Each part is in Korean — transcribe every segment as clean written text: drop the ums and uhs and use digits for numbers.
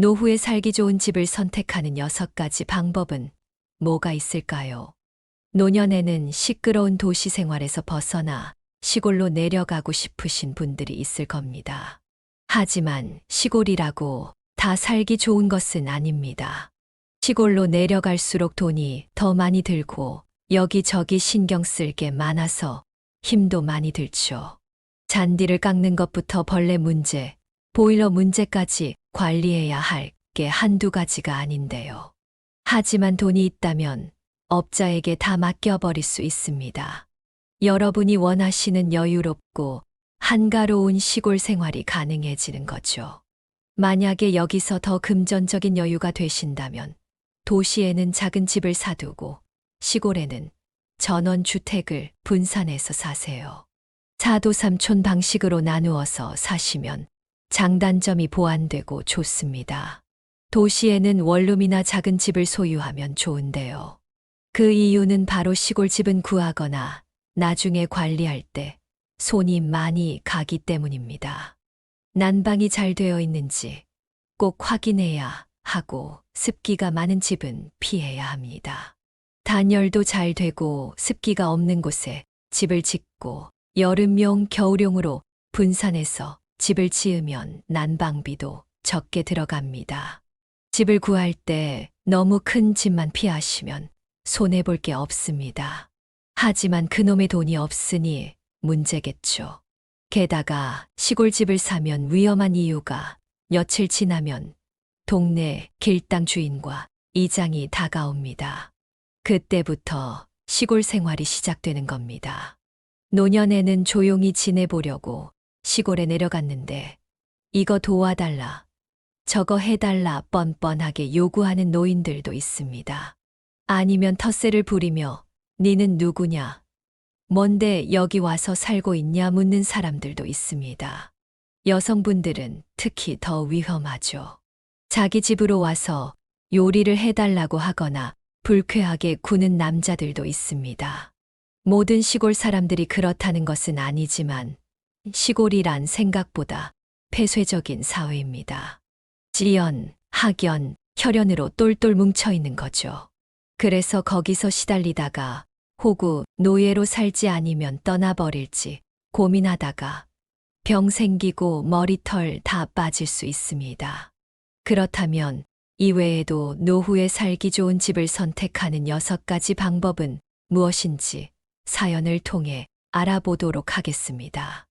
노후에 살기 좋은 집을 선택하는 6가지 방법은 뭐가 있을까요? 노년에는 시끄러운 도시 생활에서 벗어나 시골로 내려가고 싶으신 분들이 있을 겁니다. 하지만 시골이라고 다 살기 좋은 것은 아닙니다. 시골로 내려갈수록 돈이 더 많이 들고 여기저기 신경 쓸 게 많아서 힘도 많이 들죠. 잔디를 깎는 것부터 벌레 문제, 보일러 문제까지 관리해야 할 게 한두 가지가 아닌데요. 하지만 돈이 있다면 업자에게 다 맡겨버릴 수 있습니다. 여러분이 원하시는 여유롭고 한가로운 시골 생활이 가능해지는 거죠. 만약에 여기서 더 금전적인 여유가 되신다면 도시에는 작은 집을 사두고 시골에는 전원주택을 분산해서 사세요. 4도 3촌 방식으로 나누어서 사시면 장단점이 보완되고 좋습니다. 도시에는 원룸이나 작은 집을 소유하면 좋은데요. 그 이유는 바로 시골 집은 구하거나 나중에 관리할 때 손이 많이 가기 때문입니다. 난방이 잘 되어 있는지 꼭 확인해야 하고 습기가 많은 집은 피해야 합니다. 단열도 잘 되고 습기가 없는 곳에 집을 짓고 여름용, 겨울용으로 분산해서 집을 지으면 난방비도 적게 들어갑니다. 집을 구할 때 너무 큰 집만 피하시면 손해볼 게 없습니다. 하지만 그놈의 돈이 없으니 문제겠죠. 게다가 시골집을 사면 위험한 이유가 며칠 지나면 동네 길당 주인과 이장이 다가옵니다. 그때부터 시골 생활이 시작되는 겁니다. 노년에는 조용히 지내보려고 시골에 내려갔는데 이거 도와달라, 저거 해달라 뻔뻔하게 요구하는 노인들도 있습니다. 아니면 텃세를 부리며 니는 누구냐? 뭔데 여기 와서 살고 있냐 묻는 사람들도 있습니다. 여성분들은 특히 더 위험하죠. 자기 집으로 와서 요리를 해달라고 하거나 불쾌하게 구는 남자들도 있습니다. 모든 시골 사람들이 그렇다는 것은 아니지만 시골이란 생각보다 폐쇄적인 사회입니다. 지연, 학연, 혈연으로 똘똘 뭉쳐있는 거죠. 그래서 거기서 시달리다가 호구, 노예로 살지 아니면 떠나버릴지 고민하다가 병 생기고 머리털 다 빠질 수 있습니다. 그렇다면 이외에도 노후에 살기 좋은 집을 선택하는 6가지 방법은 무엇인지 사연을 통해 알아보도록 하겠습니다.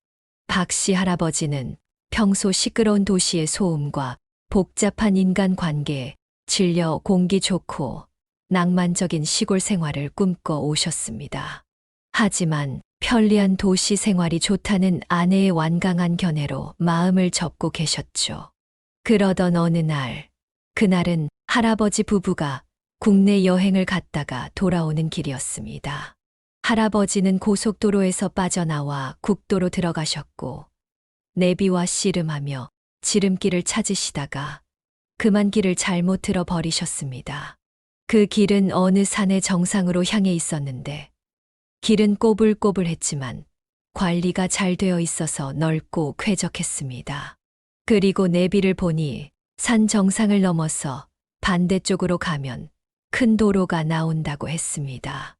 박씨 할아버지는 평소 시끄러운 도시의 소음과 복잡한 인간관계에 질려 공기 좋고 낭만적인 시골 생활을 꿈꿔 오셨습니다. 하지만 편리한 도시 생활이 좋다는 아내의 완강한 견해로 마음을 접고 계셨죠. 그러던 어느 날, 그날은 할아버지 부부가 국내 여행을 갔다가 돌아오는 길이었습니다. 할아버지는 고속도로에서 빠져나와 국도로 들어가셨고 내비와 씨름하며 지름길을 찾으시다가 그만 길을 잘못 들어버리셨습니다. 그 길은 어느 산의 정상으로 향해 있었는데 길은 꼬불꼬불했지만 관리가 잘 되어 있어서 넓고 쾌적했습니다. 그리고 내비를 보니 산 정상을 넘어서 반대쪽으로 가면 큰 도로가 나온다고 했습니다.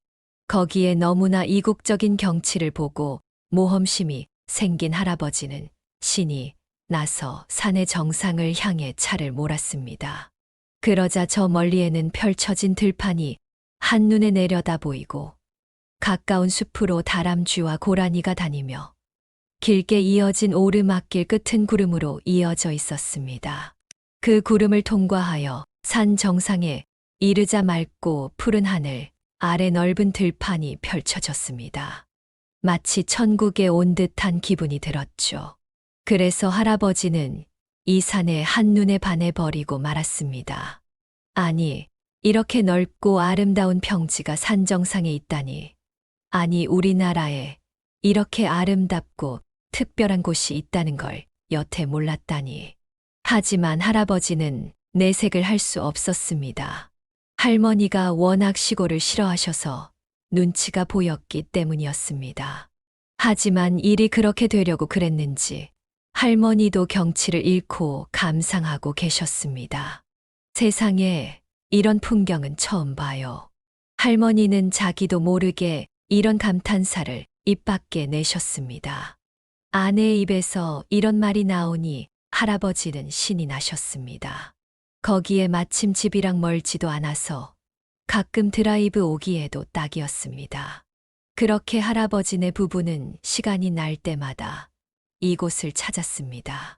거기에 너무나 이국적인 경치를 보고 모험심이 생긴 할아버지는 신이 나서 산의 정상을 향해 차를 몰았습니다. 그러자 저 멀리에는 펼쳐진 들판이 한눈에 내려다 보이고 가까운 숲으로 다람쥐와 고라니가 다니며 길게 이어진 오르막길 끝은 구름으로 이어져 있었습니다. 그 구름을 통과하여 산 정상에 이르자 맑고 푸른 하늘, 아래 넓은 들판이 펼쳐졌습니다. 마치 천국에 온 듯한 기분이 들었죠. 그래서 할아버지는 이 산에 한눈에 반해버리고 말았습니다. 아니, 이렇게 넓고 아름다운 평지가 산 정상에 있다니. 아니, 우리나라에 이렇게 아름답고 특별한 곳이 있다는 걸 여태 몰랐다니. 하지만 할아버지는 내색을 할 수 없었습니다. 할머니가 워낙 시골을 싫어하셔서 눈치가 보였기 때문이었습니다. 하지만 일이 그렇게 되려고 그랬는지 할머니도 경치를 잃고 감상하고 계셨습니다. 세상에 이런 풍경은 처음 봐요. 할머니는 자기도 모르게 이런 감탄사를 입 밖에 내셨습니다. 아내의 입에서 이런 말이 나오니 할아버지는 신이 나셨습니다. 거기에 마침 집이랑 멀지도 않아서 가끔 드라이브 오기에도 딱이었습니다. 그렇게 할아버지네 부부는 시간이 날 때마다 이곳을 찾았습니다.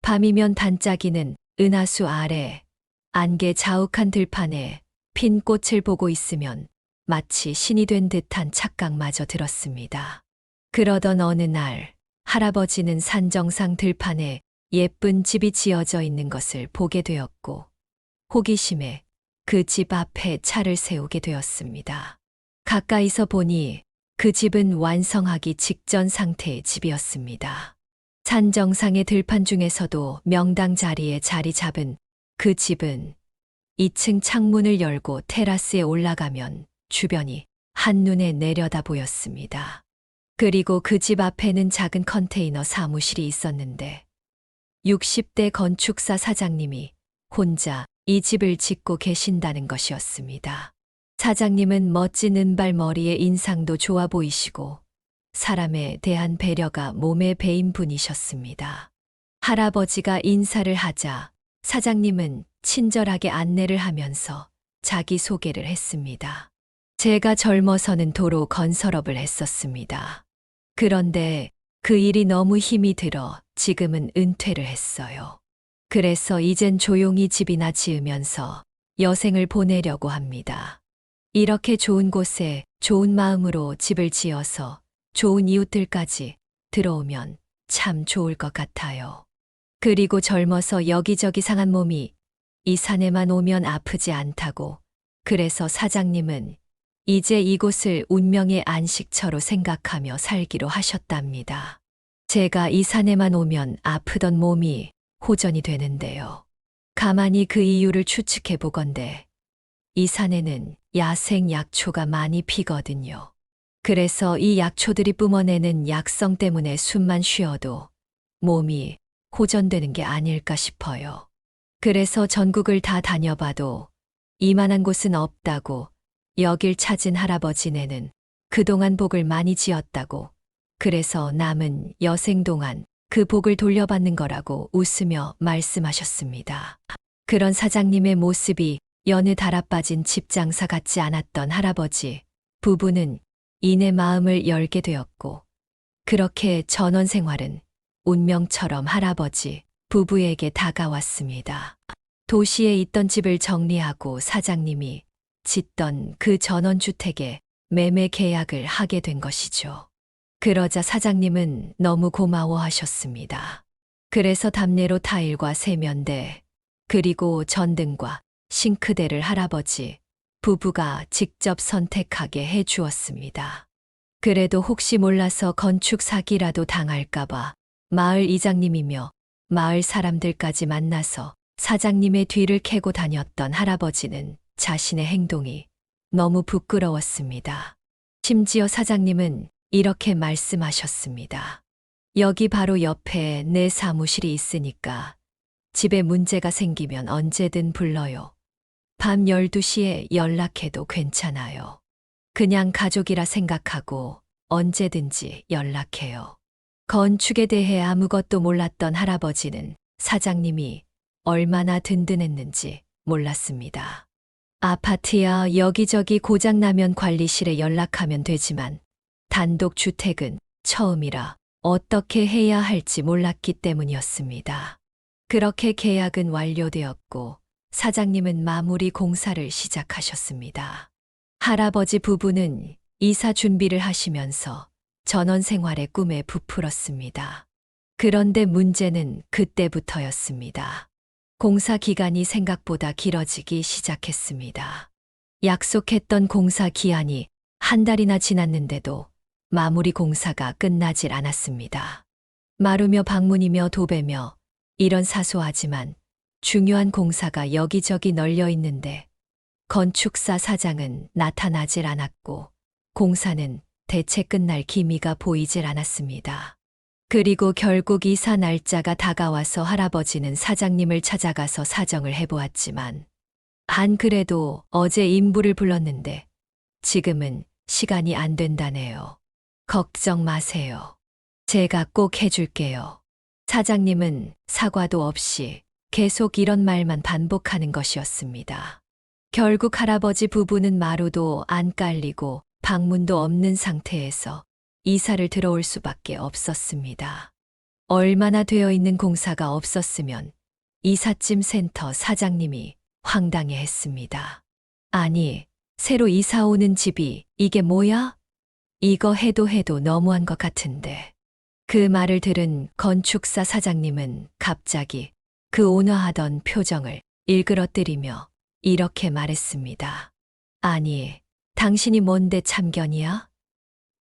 밤이면 반짝이는 은하수 아래 안개 자욱한 들판에 핀 꽃을 보고 있으면 마치 신이 된 듯한 착각마저 들었습니다. 그러던 어느 날 할아버지는 산 정상 들판에 예쁜 집이 지어져 있는 것을 보게 되었고 호기심에 그 집 앞에 차를 세우게 되었습니다. 가까이서 보니 그 집은 완성하기 직전 상태의 집이었습니다. 산 정상의 들판 중에서도 명당 자리에 자리 잡은 그 집은 2층 창문을 열고 테라스에 올라가면 주변이 한눈에 내려다 보였습니다. 그리고 그 집 앞에는 작은 컨테이너 사무실이 있었는데 60대 건축사 사장님이 혼자 이 집을 짓고 계신다는 것이었습니다. 사장님은 멋진 은발 머리에 인상도 좋아 보이시고 사람에 대한 배려가 몸에 배인 분이셨습니다. 할아버지가 인사를 하자 사장님은 친절하게 안내를 하면서 자기 소개를 했습니다. 제가 젊어서는 도로 건설업을 했었습니다. 그런데 그 일이 너무 힘이 들어 지금은 은퇴를 했어요. 그래서 이젠 조용히 집이나 지으면서 여생을 보내려고 합니다. 이렇게 좋은 곳에 좋은 마음으로 집을 지어서 좋은 이웃들까지 들어오면 참 좋을 것 같아요. 그리고 젊어서 여기저기 상한 몸이 이 산에만 오면 아프지 않다고. 그래서 사장님은 이제 이곳을 운명의 안식처로 생각하며 살기로 하셨답니다. 제가 이 산에만 오면 아프던 몸이 호전이 되는데요. 가만히 그 이유를 추측해 보건대 이 산에는 야생 약초가 많이 피거든요. 그래서 이 약초들이 뿜어내는 약성 때문에 숨만 쉬어도 몸이 호전되는 게 아닐까 싶어요. 그래서 전국을 다 다녀봐도 이만한 곳은 없다고. 여길 찾은 할아버지네는 그동안 복을 많이 지었다고. 그래서 남은 여생 동안 그 복을 돌려받는 거라고 웃으며 말씀하셨습니다. 그런 사장님의 모습이 여느 달아빠진 집장사 같지 않았던 할아버지 부부는 이내 마음을 열게 되었고 그렇게 전원 생활은 운명처럼 할아버지 부부에게 다가왔습니다. 도시에 있던 집을 정리하고 사장님이 짓던 그 전원주택에 매매 계약을 하게 된 것이죠. 그러자 사장님은 너무 고마워하셨습니다. 그래서 담내로 타일과 세면대, 그리고 전등과 싱크대를 할아버지 부부가 직접 선택하게 해 주었습니다. 그래도 혹시 몰라서 건축 사기라도 당할까봐 마을 이장님이며 마을 사람들까지 만나서 사장님의 뒤를 캐고 다녔던 할아버지는 자신의 행동이 너무 부끄러웠습니다. 심지어 사장님은 이렇게 말씀하셨습니다. 여기 바로 옆에 내 사무실이 있으니까 집에 문제가 생기면 언제든 불러요. 밤 12시에 연락해도 괜찮아요. 그냥 가족이라 생각하고 언제든지 연락해요. 건축에 대해 아무것도 몰랐던 할아버지는 사장님이 얼마나 든든했는지 몰랐습니다. 아파트야 여기저기 고장나면 관리실에 연락하면 되지만 단독주택은 처음이라 어떻게 해야 할지 몰랐기 때문이었습니다. 그렇게 계약은 완료되었고 사장님은 마무리 공사를 시작하셨습니다. 할아버지 부부는 이사 준비를 하시면서 전원 생활의 꿈에 부풀었습니다. 그런데 문제는 그때부터였습니다. 공사 기간이 생각보다 길어지기 시작했습니다. 약속했던 공사 기한이 한 달이나 지났는데도 마무리 공사가 끝나질 않았습니다. 마루며 방문이며 도배며 이런 사소하지만 중요한 공사가 여기저기 널려 있는데 건축사 사장은 나타나질 않았고 공사는 대체 끝날 기미가 보이질 않았습니다. 그리고 결국 이사 날짜가 다가와서 할아버지는 사장님을 찾아가서 사정을 해보았지만, 안 그래도 어제 인부를 불렀는데 지금은 시간이 안 된다네요. 걱정 마세요. 제가 꼭 해줄게요. 사장님은 사과도 없이 계속 이런 말만 반복하는 것이었습니다. 결국 할아버지 부부는 마루도 안 깔리고 방문도 없는 상태에서 이사를 들어올 수밖에 없었습니다. 얼마나 되어 있는 공사가 없었으면 이삿짐 센터 사장님이 황당해 했습니다. 아니, 새로 이사 오는 집이 이게 뭐야? 이거 해도 너무한 것 같은데. 그 말을 들은 건축사 사장님은 갑자기 그 온화하던 표정을 일그러뜨리며 이렇게 말했습니다. 아니, 당신이 뭔데 참견이야?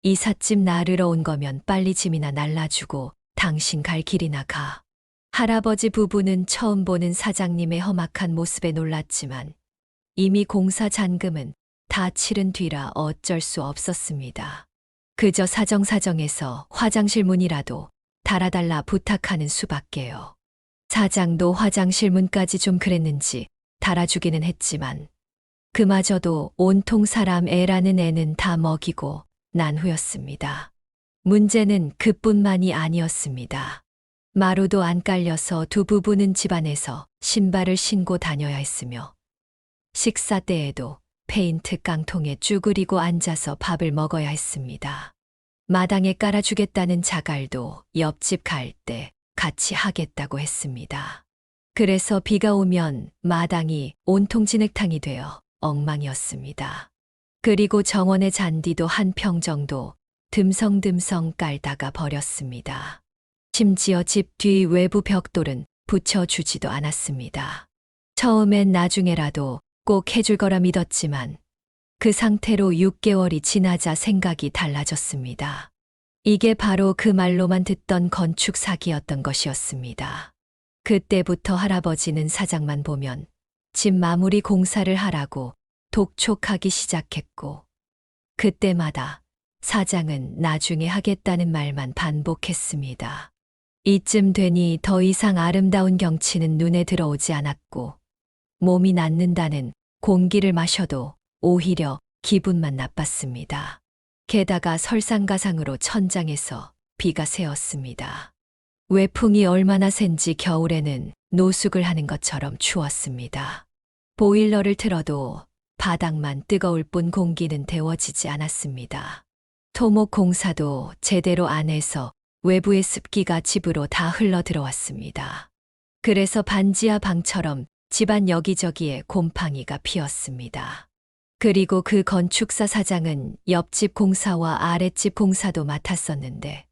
이삿짐 나르러 온 거면 빨리 짐이나 날라주고 당신 갈 길이나 가. 할아버지 부부는 처음 보는 사장님의 험악한 모습에 놀랐지만 이미 공사 잔금은 다 치른 뒤라 어쩔 수 없었습니다. 그저 사정사정해서 화장실 문이라도 달아달라 부탁하는 수밖에요. 사장도 화장실 문까지 좀 그랬는지 달아주기는 했지만 그마저도 온통 사람 애라는 애는 다 먹이고 난 후였습니다. 문제는 그뿐만이 아니었습니다. 마루도 안 깔려서 두 부부는 집안에서 신발을 신고 다녀야 했으며 식사 때에도 페인트 깡통에 쭈그리고 앉아서 밥을 먹어야 했습니다. 마당에 깔아주겠다는 자갈도 옆집 갈 때 같이 하겠다고 했습니다. 그래서 비가 오면 마당이 온통 진흙탕이 되어 엉망이었습니다. 그리고 정원의 잔디도 한 평 정도 듬성듬성 깔다가 버렸습니다. 심지어 집 뒤 외부 벽돌은 붙여주지도 않았습니다. 처음엔 나중에라도 꼭 해줄 거라 믿었지만 그 상태로 6개월이 지나자 생각이 달라졌습니다. 이게 바로 그 말로만 듣던 건축 사기였던 것이었습니다. 그때부터 할아버지는 사장만 보면 집 마무리 공사를 하라고 독촉하기 시작했고 그때마다 사장은 나중에 하겠다는 말만 반복했습니다. 이쯤 되니 더 이상 아름다운 경치는 눈에 들어오지 않았고 몸이 낫는다는 공기를 마셔도 오히려 기분만 나빴습니다. 게다가 설상가상으로 천장에서 비가 새었습니다. 외풍이 얼마나 센지 겨울에는 노숙을 하는 것처럼 추웠습니다. 보일러를 틀어도 바닥만 뜨거울 뿐 공기는 데워지지 않았습니다. 토목 공사도 제대로 안 해서 외부의 습기가 집으로 다 흘러 들어왔습니다. 그래서 반지하 방처럼 집안 여기저기에 곰팡이가 피었습니다. 그리고 그 건축사 사장은 옆집 공사와 아랫집 공사도 맡았었는데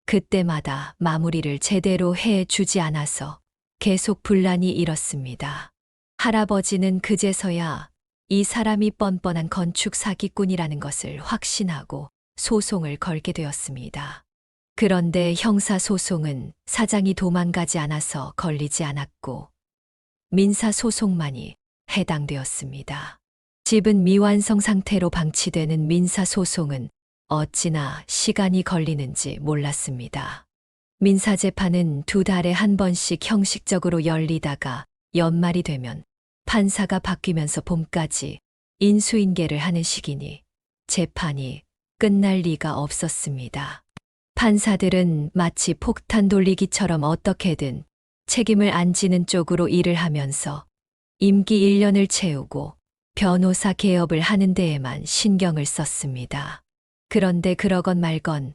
그때마다 마무리를 제대로 해 주지 않아서 계속 분란이 일었습니다. 할아버지는 그제서야 이 사람이 뻔뻔한 건축 사기꾼이라는 것을 확신하고 소송을 걸게 되었습니다. 그런데 형사소송은 사장이 도망가지 않아서 걸리지 않았고 민사소송만이 해당되었습니다. 집은 미완성 상태로 방치되는 민사소송은 어찌나 시간이 걸리는지 몰랐습니다. 민사재판은 2달에 한 번씩 형식적으로 열리다가 연말이 되면 판사가 바뀌면서 봄까지 인수인계를 하는 시기니 재판이 끝날 리가 없었습니다. 판사들은 마치 폭탄 돌리기처럼 어떻게든 책임을 안 지는 쪽으로 일을 하면서 임기 1년을 채우고 변호사 개업을 하는 데에만 신경을 썼습니다. 그런데 그러건 말건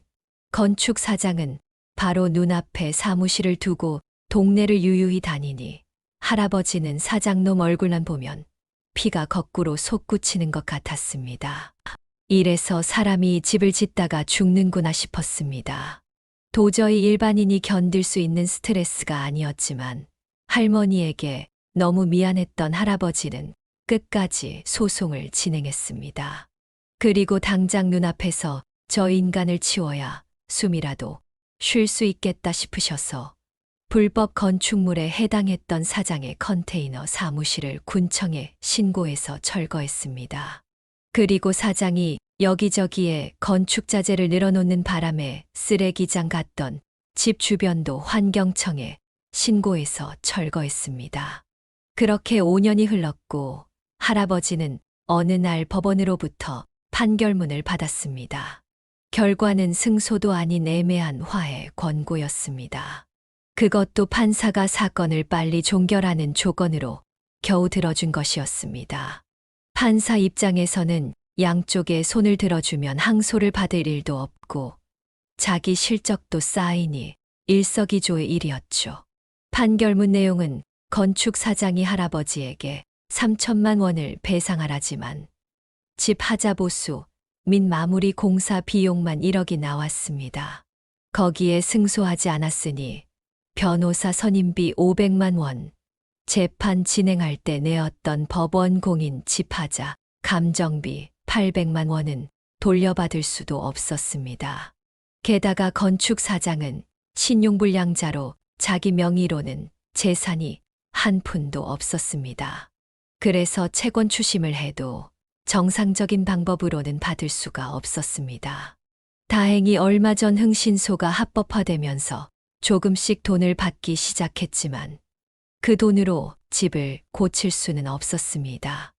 건축 사장은 바로 눈앞에 사무실을 두고 동네를 유유히 다니니 할아버지는 사장놈 얼굴만 보면 피가 거꾸로 솟구치는 것 같았습니다. 이래서 사람이 집을 짓다가 죽는구나 싶었습니다. 도저히 일반인이 견딜 수 있는 스트레스가 아니었지만 할머니에게 너무 미안했던 할아버지는 끝까지 소송을 진행했습니다. 그리고 당장 눈앞에서 저 인간을 치워야 숨이라도 쉴 수 있겠다 싶으셔서 불법 건축물에 해당했던 사장의 컨테이너 사무실을 군청에 신고해서 철거했습니다. 그리고 사장이 여기저기에 건축자재를 늘어놓는 바람에 쓰레기장 같던 집 주변도 환경청에 신고해서 철거했습니다. 그렇게 5년이 흘렀고 할아버지는 어느 날 법원으로부터 판결문을 받았습니다. 결과는 승소도 아닌 애매한 화해 권고였습니다. 그것도 판사가 사건을 빨리 종결하는 조건으로 겨우 들어준 것이었습니다. 판사 입장에서는 양쪽에 손을 들어주면 항소를 받을 일도 없고 자기 실적도 쌓이니 일석이조의 일이었죠. 판결문 내용은 건축 사장이 할아버지에게 3천만 원을 배상하라지만 집 하자 보수 및 마무리 공사 비용만 1억이 나왔습니다. 거기에 승소하지 않았으니 변호사 선임비 500만 원, 재판 진행할 때 내었던 법원 공인 집 하자 감정비 800만 원은 돌려받을 수도 없었습니다. 게다가 건축 사장은 신용불량자로 자기 명의로는 재산이 한 푼도 없었습니다. 그래서 채권 추심을 해도 정상적인 방법으로는 받을 수가 없었습니다. 다행히 얼마 전 흥신소가 합법화되면서 조금씩 돈을 받기 시작했지만 그 돈으로 집을 고칠 수는 없었습니다.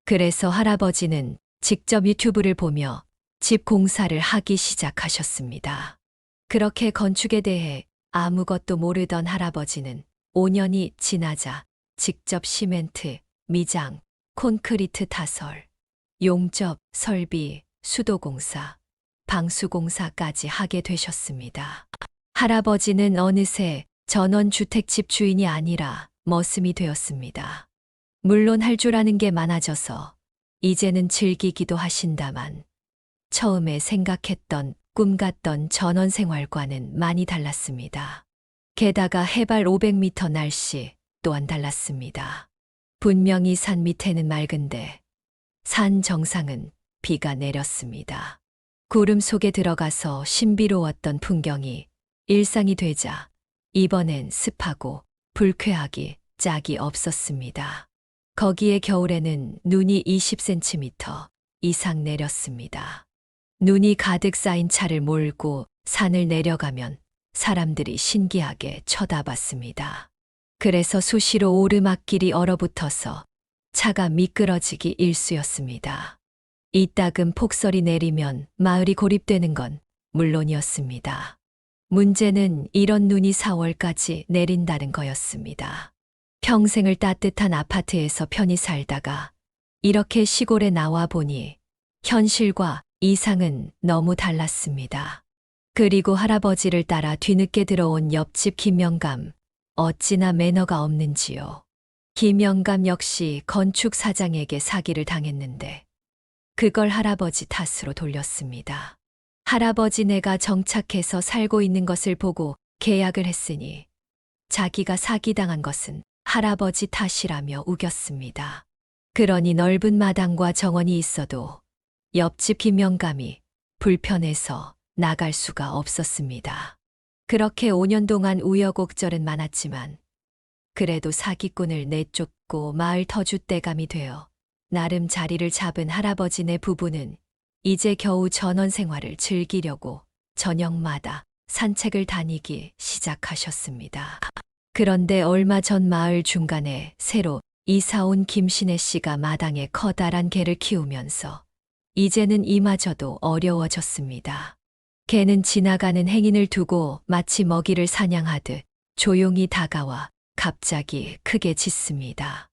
그래서 할아버지는 직접 유튜브를 보며 집 공사를 하기 시작하셨습니다. 그렇게 건축에 대해 아무것도 모르던 할아버지는 5년이 지나자 직접 시멘트, 미장, 콘크리트 타설, 용접, 설비, 수도공사, 방수공사까지 하게 되셨습니다. 할아버지는 어느새 전원주택집 주인이 아니라 머슴이 되었습니다. 물론 할 줄 아는 게 많아져서 이제는 즐기기도 하신다만 처음에 생각했던 꿈 같던 전원 생활과는 많이 달랐습니다. 게다가 해발 500m 날씨 또한 달랐습니다. 분명히 산 밑에는 맑은데 산 정상은 비가 내렸습니다. 구름 속에 들어가서 신비로웠던 풍경이 일상이 되자 이번엔 습하고 불쾌하기 짝이 없었습니다. 거기에 겨울에는 눈이 20cm 이상 내렸습니다. 눈이 가득 쌓인 차를 몰고 산을 내려가면 사람들이 신기하게 쳐다봤습니다. 그래서 수시로 오르막길이 얼어붙어서 차가 미끄러지기 일쑤였습니다. 이따금 폭설이 내리면 마을이 고립되는 건 물론이었습니다. 문제는 이런 눈이 4월까지 내린다는 거였습니다. 평생을 따뜻한 아파트에서 편히 살다가 이렇게 시골에 나와 보니 현실과 이상은 너무 달랐습니다. 그리고 할아버지를 따라 뒤늦게 들어온 옆집 김영감, 어찌나 매너가 없는지요. 김영감 역시 건축 사장에게 사기를 당했는데 그걸 할아버지 탓으로 돌렸습니다. 할아버지네가 정착해서 살고 있는 것을 보고 계약을 했으니 자기가 사기당한 것은 할아버지 탓이라며 우겼습니다. 그러니 넓은 마당과 정원이 있어도 옆집 김영감이 불편해서 나갈 수가 없었습니다. 그렇게 5년 동안 우여곡절은 많았지만 그래도 사기꾼을 내쫓고 마을 터줏대감이 되어 나름 자리를 잡은 할아버지네 부부는 이제 겨우 전원 생활을 즐기려고 저녁마다 산책을 다니기 시작하셨습니다. 그런데 얼마 전 마을 중간에 새로 이사 온 김신혜 씨가 마당에 커다란 개를 키우면서 이제는 이마저도 어려워졌습니다. 개는 지나가는 행인을 두고 마치 먹이를 사냥하듯 조용히 다가와 갑자기 크게 짖습니다.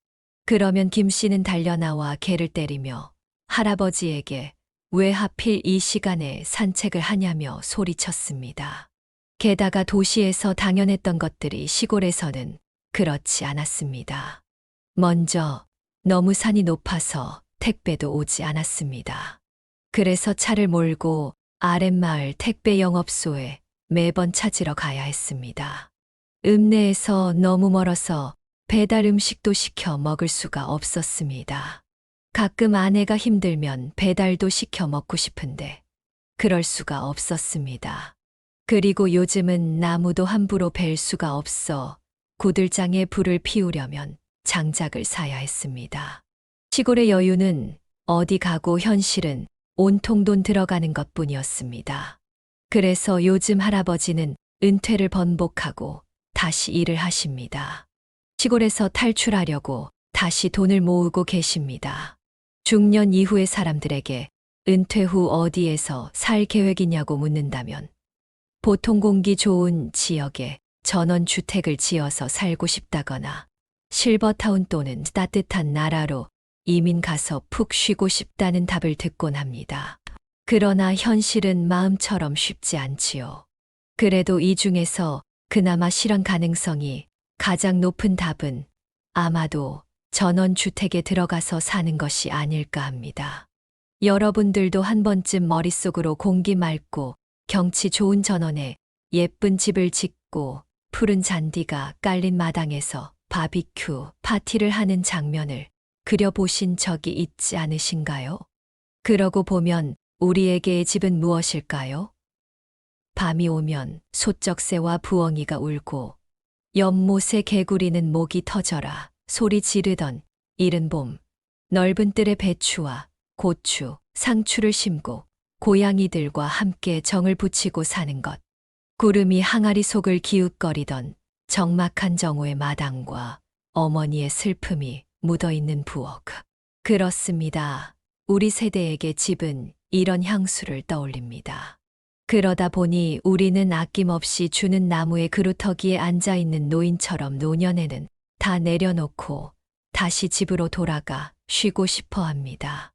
그러면 김 씨는 달려나와 개를 때리며 할아버지에게 왜 하필 이 시간에 산책을 하냐며 소리쳤습니다. 게다가 도시에서 당연했던 것들이 시골에서는 그렇지 않았습니다. 먼저 너무 산이 높아서 택배도 오지 않았습니다. 그래서 차를 몰고 아랫마을 택배 영업소에 매번 찾으러 가야 했습니다. 읍내에서 너무 멀어서 배달 음식도 시켜 먹을 수가 없었습니다. 가끔 아내가 힘들면 배달도 시켜 먹고 싶은데 그럴 수가 없었습니다. 그리고 요즘은 나무도 함부로 벨 수가 없어 구들장에 불을 피우려면 장작을 사야 했습니다. 시골의 여유는 어디 가고 현실은 온통 돈 들어가는 것뿐이었습니다. 그래서 요즘 할아버지는 은퇴를 번복하고 다시 일을 하십니다. 시골에서 탈출하려고 다시 돈을 모으고 계십니다. 중년 이후의 사람들에게 은퇴 후 어디에서 살 계획이냐고 묻는다면 보통 공기 좋은 지역에 전원주택을 지어서 살고 싶다거나 실버타운 또는 따뜻한 나라로 이민 가서 푹 쉬고 싶다는 답을 듣곤 합니다. 그러나 현실은 마음처럼 쉽지 않지요. 그래도 이 중에서 그나마 실현 가능성이 가장 높은 답은 아마도 전원주택에 들어가서 사는 것이 아닐까 합니다. 여러분들도 한 번쯤 머릿속으로 공기 맑고 경치 좋은 전원에 예쁜 집을 짓고 푸른 잔디가 깔린 마당에서 바비큐 파티를 하는 장면을 그려보신 적이 있지 않으신가요? 그러고 보면 우리에게의 집은 무엇일까요? 밤이 오면 소쩍새와 부엉이가 울고 연못에 개구리는 목이 터져라 소리 지르던 이른 봄, 넓은 뜰에 배추와 고추, 상추를 심고 고양이들과 함께 정을 붙이고 사는 것. 구름이 항아리 속을 기웃거리던 적막한 정오의 마당과 어머니의 슬픔이 묻어있는 부엌. 그렇습니다. 우리 세대에게 집은 이런 향수를 떠올립니다. 그러다 보니 우리는 아낌없이 주는 나무의 그루터기에 앉아있는 노인처럼 노년에는 다 내려놓고 다시 집으로 돌아가 쉬고 싶어 합니다.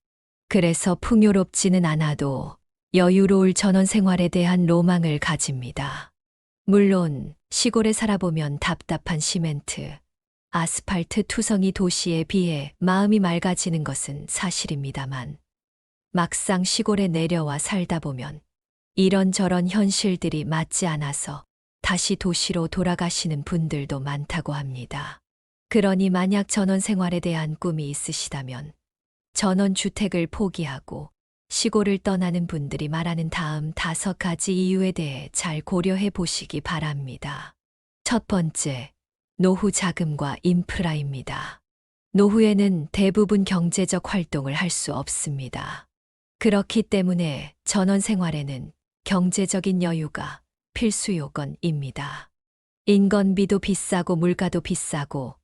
그래서 풍요롭지는 않아도 여유로울 전원 생활에 대한 로망을 가집니다. 물론 시골에 살아보면 답답한 시멘트, 아스팔트 투성이 도시에 비해 마음이 맑아지는 것은 사실입니다만 막상 시골에 내려와 살다 보면 이런저런 현실들이 맞지 않아서 다시 도시로 돌아가시는 분들도 많다고 합니다. 그러니 만약 전원 생활에 대한 꿈이 있으시다면 전원주택을 포기하고 시골을 떠나는 분들이 말하는 다음 5가지 이유에 대해 잘 고려해 보시기 바랍니다. 첫 번째, 노후 자금과 인프라입니다. 노후에는 대부분 경제적 활동을 할 수 없습니다. 그렇기 때문에 전원 생활에는 경제적인 여유가 필수 요건입니다. 인건비도 비싸고 물가도 비싸고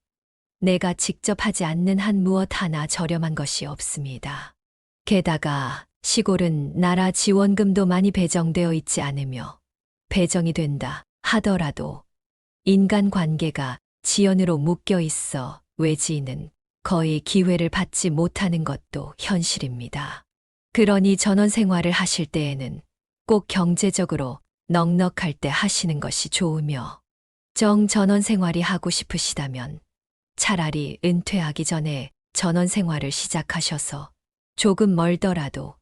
내가 직접 하지 않는 한 무엇 하나 저렴한 것이 없습니다. 게다가 시골은 나라 지원금도 많이 배정되어 있지 않으며 배정이 된다 하더라도 인간관계가 지연으로 묶여 있어 외지인은 거의 기회를 받지 못하는 것도 현실입니다. 그러니 전원 생활을 하실 때에는 꼭 경제적으로 넉넉할 때 하시는 것이 좋으며 전원 생활이 하고 싶으시다면 차라리 은퇴하기 전에 전원 생활을 시작하셔서 조금 멀더라도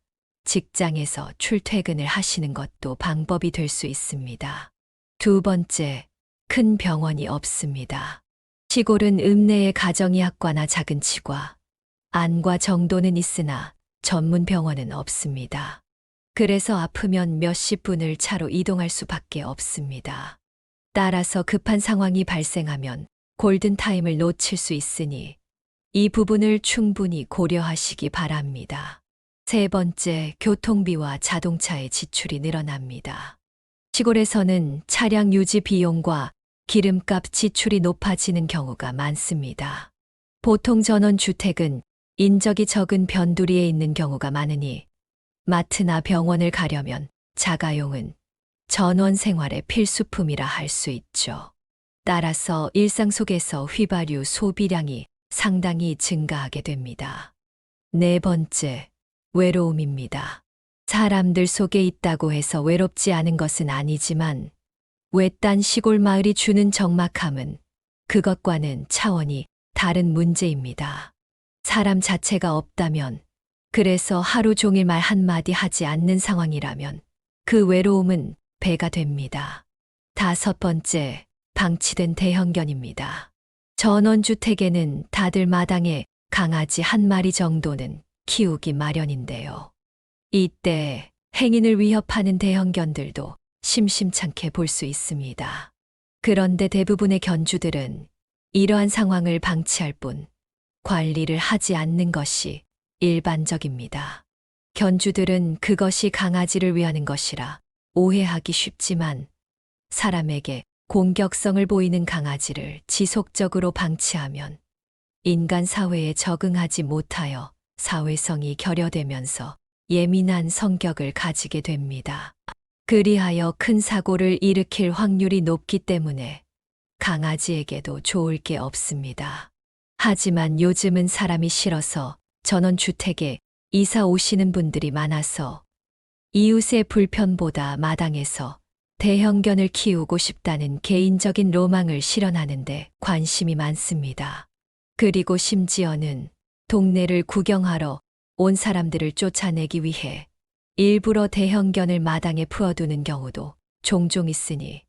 직장에서 출퇴근을 하시는 것도 방법이 될 수 있습니다. 두 번째, 큰 병원이 없습니다. 시골은 읍내에 가정의학과나 작은 치과, 안과 정도는 있으나 전문 병원은 없습니다. 그래서 아프면 몇십 분을 차로 이동할 수밖에 없습니다. 따라서 급한 상황이 발생하면 골든타임을 놓칠 수 있으니 이 부분을 충분히 고려하시기 바랍니다. 세 번째, 교통비와 자동차의 지출이 늘어납니다. 시골에서는 차량 유지 비용과 기름값 지출이 높아지는 경우가 많습니다. 보통 전원주택은 인적이 적은 변두리에 있는 경우가 많으니 마트나 병원을 가려면 자가용은 전원 생활의 필수품이라 할 수 있죠. 따라서 일상 속에서 휘발유 소비량이 상당히 증가하게 됩니다. 네 번째, 외로움입니다. 사람들 속에 있다고 해서 외롭지 않은 것은 아니지만 외딴 시골 마을이 주는 적막함은 그것과는 차원이 다른 문제입니다. 사람 자체가 없다면, 그래서 하루 종일 말 한마디 하지 않는 상황이라면 그 외로움은 배가 됩니다. 다섯 번째, 방치된 대형견입니다. 전원주택에는 다들 마당에 강아지 한 마리 정도는 키우기 마련인데요. 이때 행인을 위협하는 대형견들도 심심찮게 볼 수 있습니다. 그런데 대부분의 견주들은 이러한 상황을 방치할 뿐 관리를 하지 않는 것이 일반적입니다. 견주들은 그것이 강아지를 위하는 것이라 오해하기 쉽지만 사람에게 공격성을 보이는 강아지를 지속적으로 방치하면 인간 사회에 적응하지 못하여 사회성이 결여되면서 예민한 성격을 가지게 됩니다. 그리하여 큰 사고를 일으킬 확률이 높기 때문에 강아지에게도 좋을 게 없습니다. 하지만 요즘은 사람이 싫어서 전원주택에 이사 오시는 분들이 많아서 이웃의 불편보다 마당에서 대형견을 키우고 싶다는 개인적인 로망을 실현하는데 관심이 많습니다. 그리고 심지어는 동네를 구경하러 온 사람들을 쫓아내기 위해 일부러 대형견을 마당에 풀어두는 경우도 종종 있으니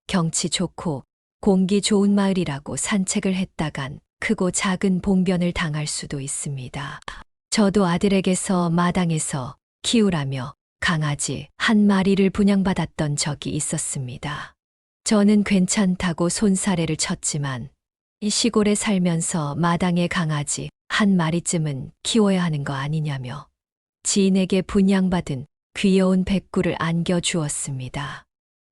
경치 좋고 공기 좋은 마을이라고 산책을 했다간 크고 작은 봉변을 당할 수도 있습니다. 저도 아들에게서 마당에서 키우라며 강아지 한 마리를 분양받았던 적이 있었습니다. 저는 괜찮다고 손사래를 쳤지만 이 시골에 살면서 마당에 강아지 한 마리쯤은 키워야 하는 거 아니냐며 지인에게 분양받은 귀여운 백구를 안겨주었습니다.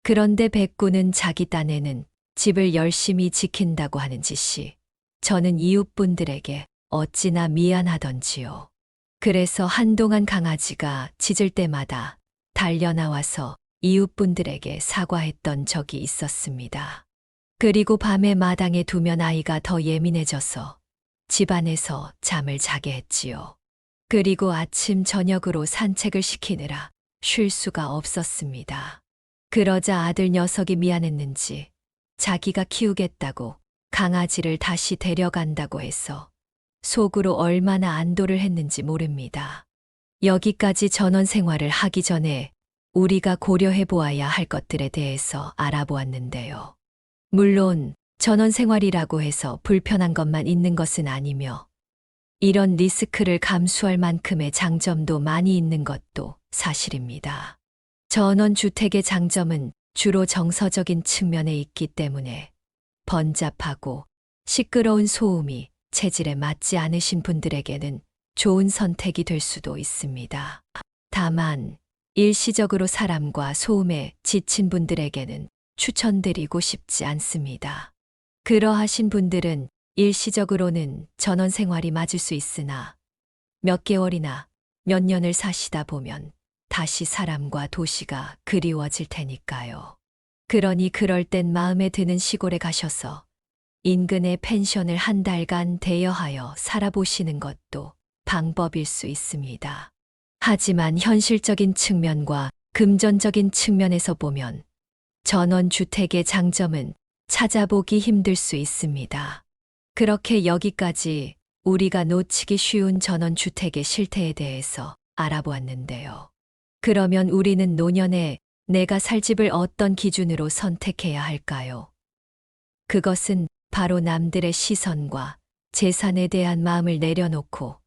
그런데 백구는 자기 딴에는 집을 열심히 지킨다고 하는 짓이 저는 이웃분들에게 어찌나 미안하던지요. 그래서 한동안 강아지가 짖을 때마다 달려나와서 이웃분들에게 사과했던 적이 있었습니다. 그리고 밤에 마당에 두면 아이가 더 예민해져서 집안에서 잠을 자게 했지요. 그리고 아침 저녁으로 산책을 시키느라 쉴 수가 없었습니다. 그러자 아들 녀석이 미안했는지 자기가 키우겠다고 강아지를 다시 데려간다고 해서 속으로 얼마나 안도를 했는지 모릅니다. 여기까지 전원 생활을 하기 전에 우리가 고려해 보아야 할 것들에 대해서 알아보았는데요. 물론 전원 생활이라고 해서 불편한 것만 있는 것은 아니며 이런 리스크를 감수할 만큼의 장점도 많이 있는 것도 사실입니다. 전원주택의 장점은 주로 정서적인 측면에 있기 때문에 번잡하고 시끄러운 소음이 체질에 맞지 않으신 분들에게는 좋은 선택이 될 수도 있습니다. 다만 일시적으로 사람과 소음에 지친 분들에게는 추천드리고 싶지 않습니다. 그러하신 분들은 일시적으로는 전원 생활이 맞을 수 있으나 몇 개월이나 몇 년을 사시다 보면 다시 사람과 도시가 그리워질 테니까요. 그러니 그럴 땐 마음에 드는 시골에 가셔서 인근의 펜션을 한 달간 대여하여 살아보시는 것도 방법일 수 있습니다. 하지만 현실적인 측면과 금전적인 측면에서 보면 전원주택의 장점은 찾아보기 힘들 수 있습니다. 그렇게 여기까지 우리가 놓치기 쉬운 전원주택의 실태에 대해서 알아보았는데요. 그러면 우리는 노년에 내가 살 집을 어떤 기준으로 선택해야 할까요? 그것은 바로 남들의 시선과 재산에 대한 마음을 내려놓고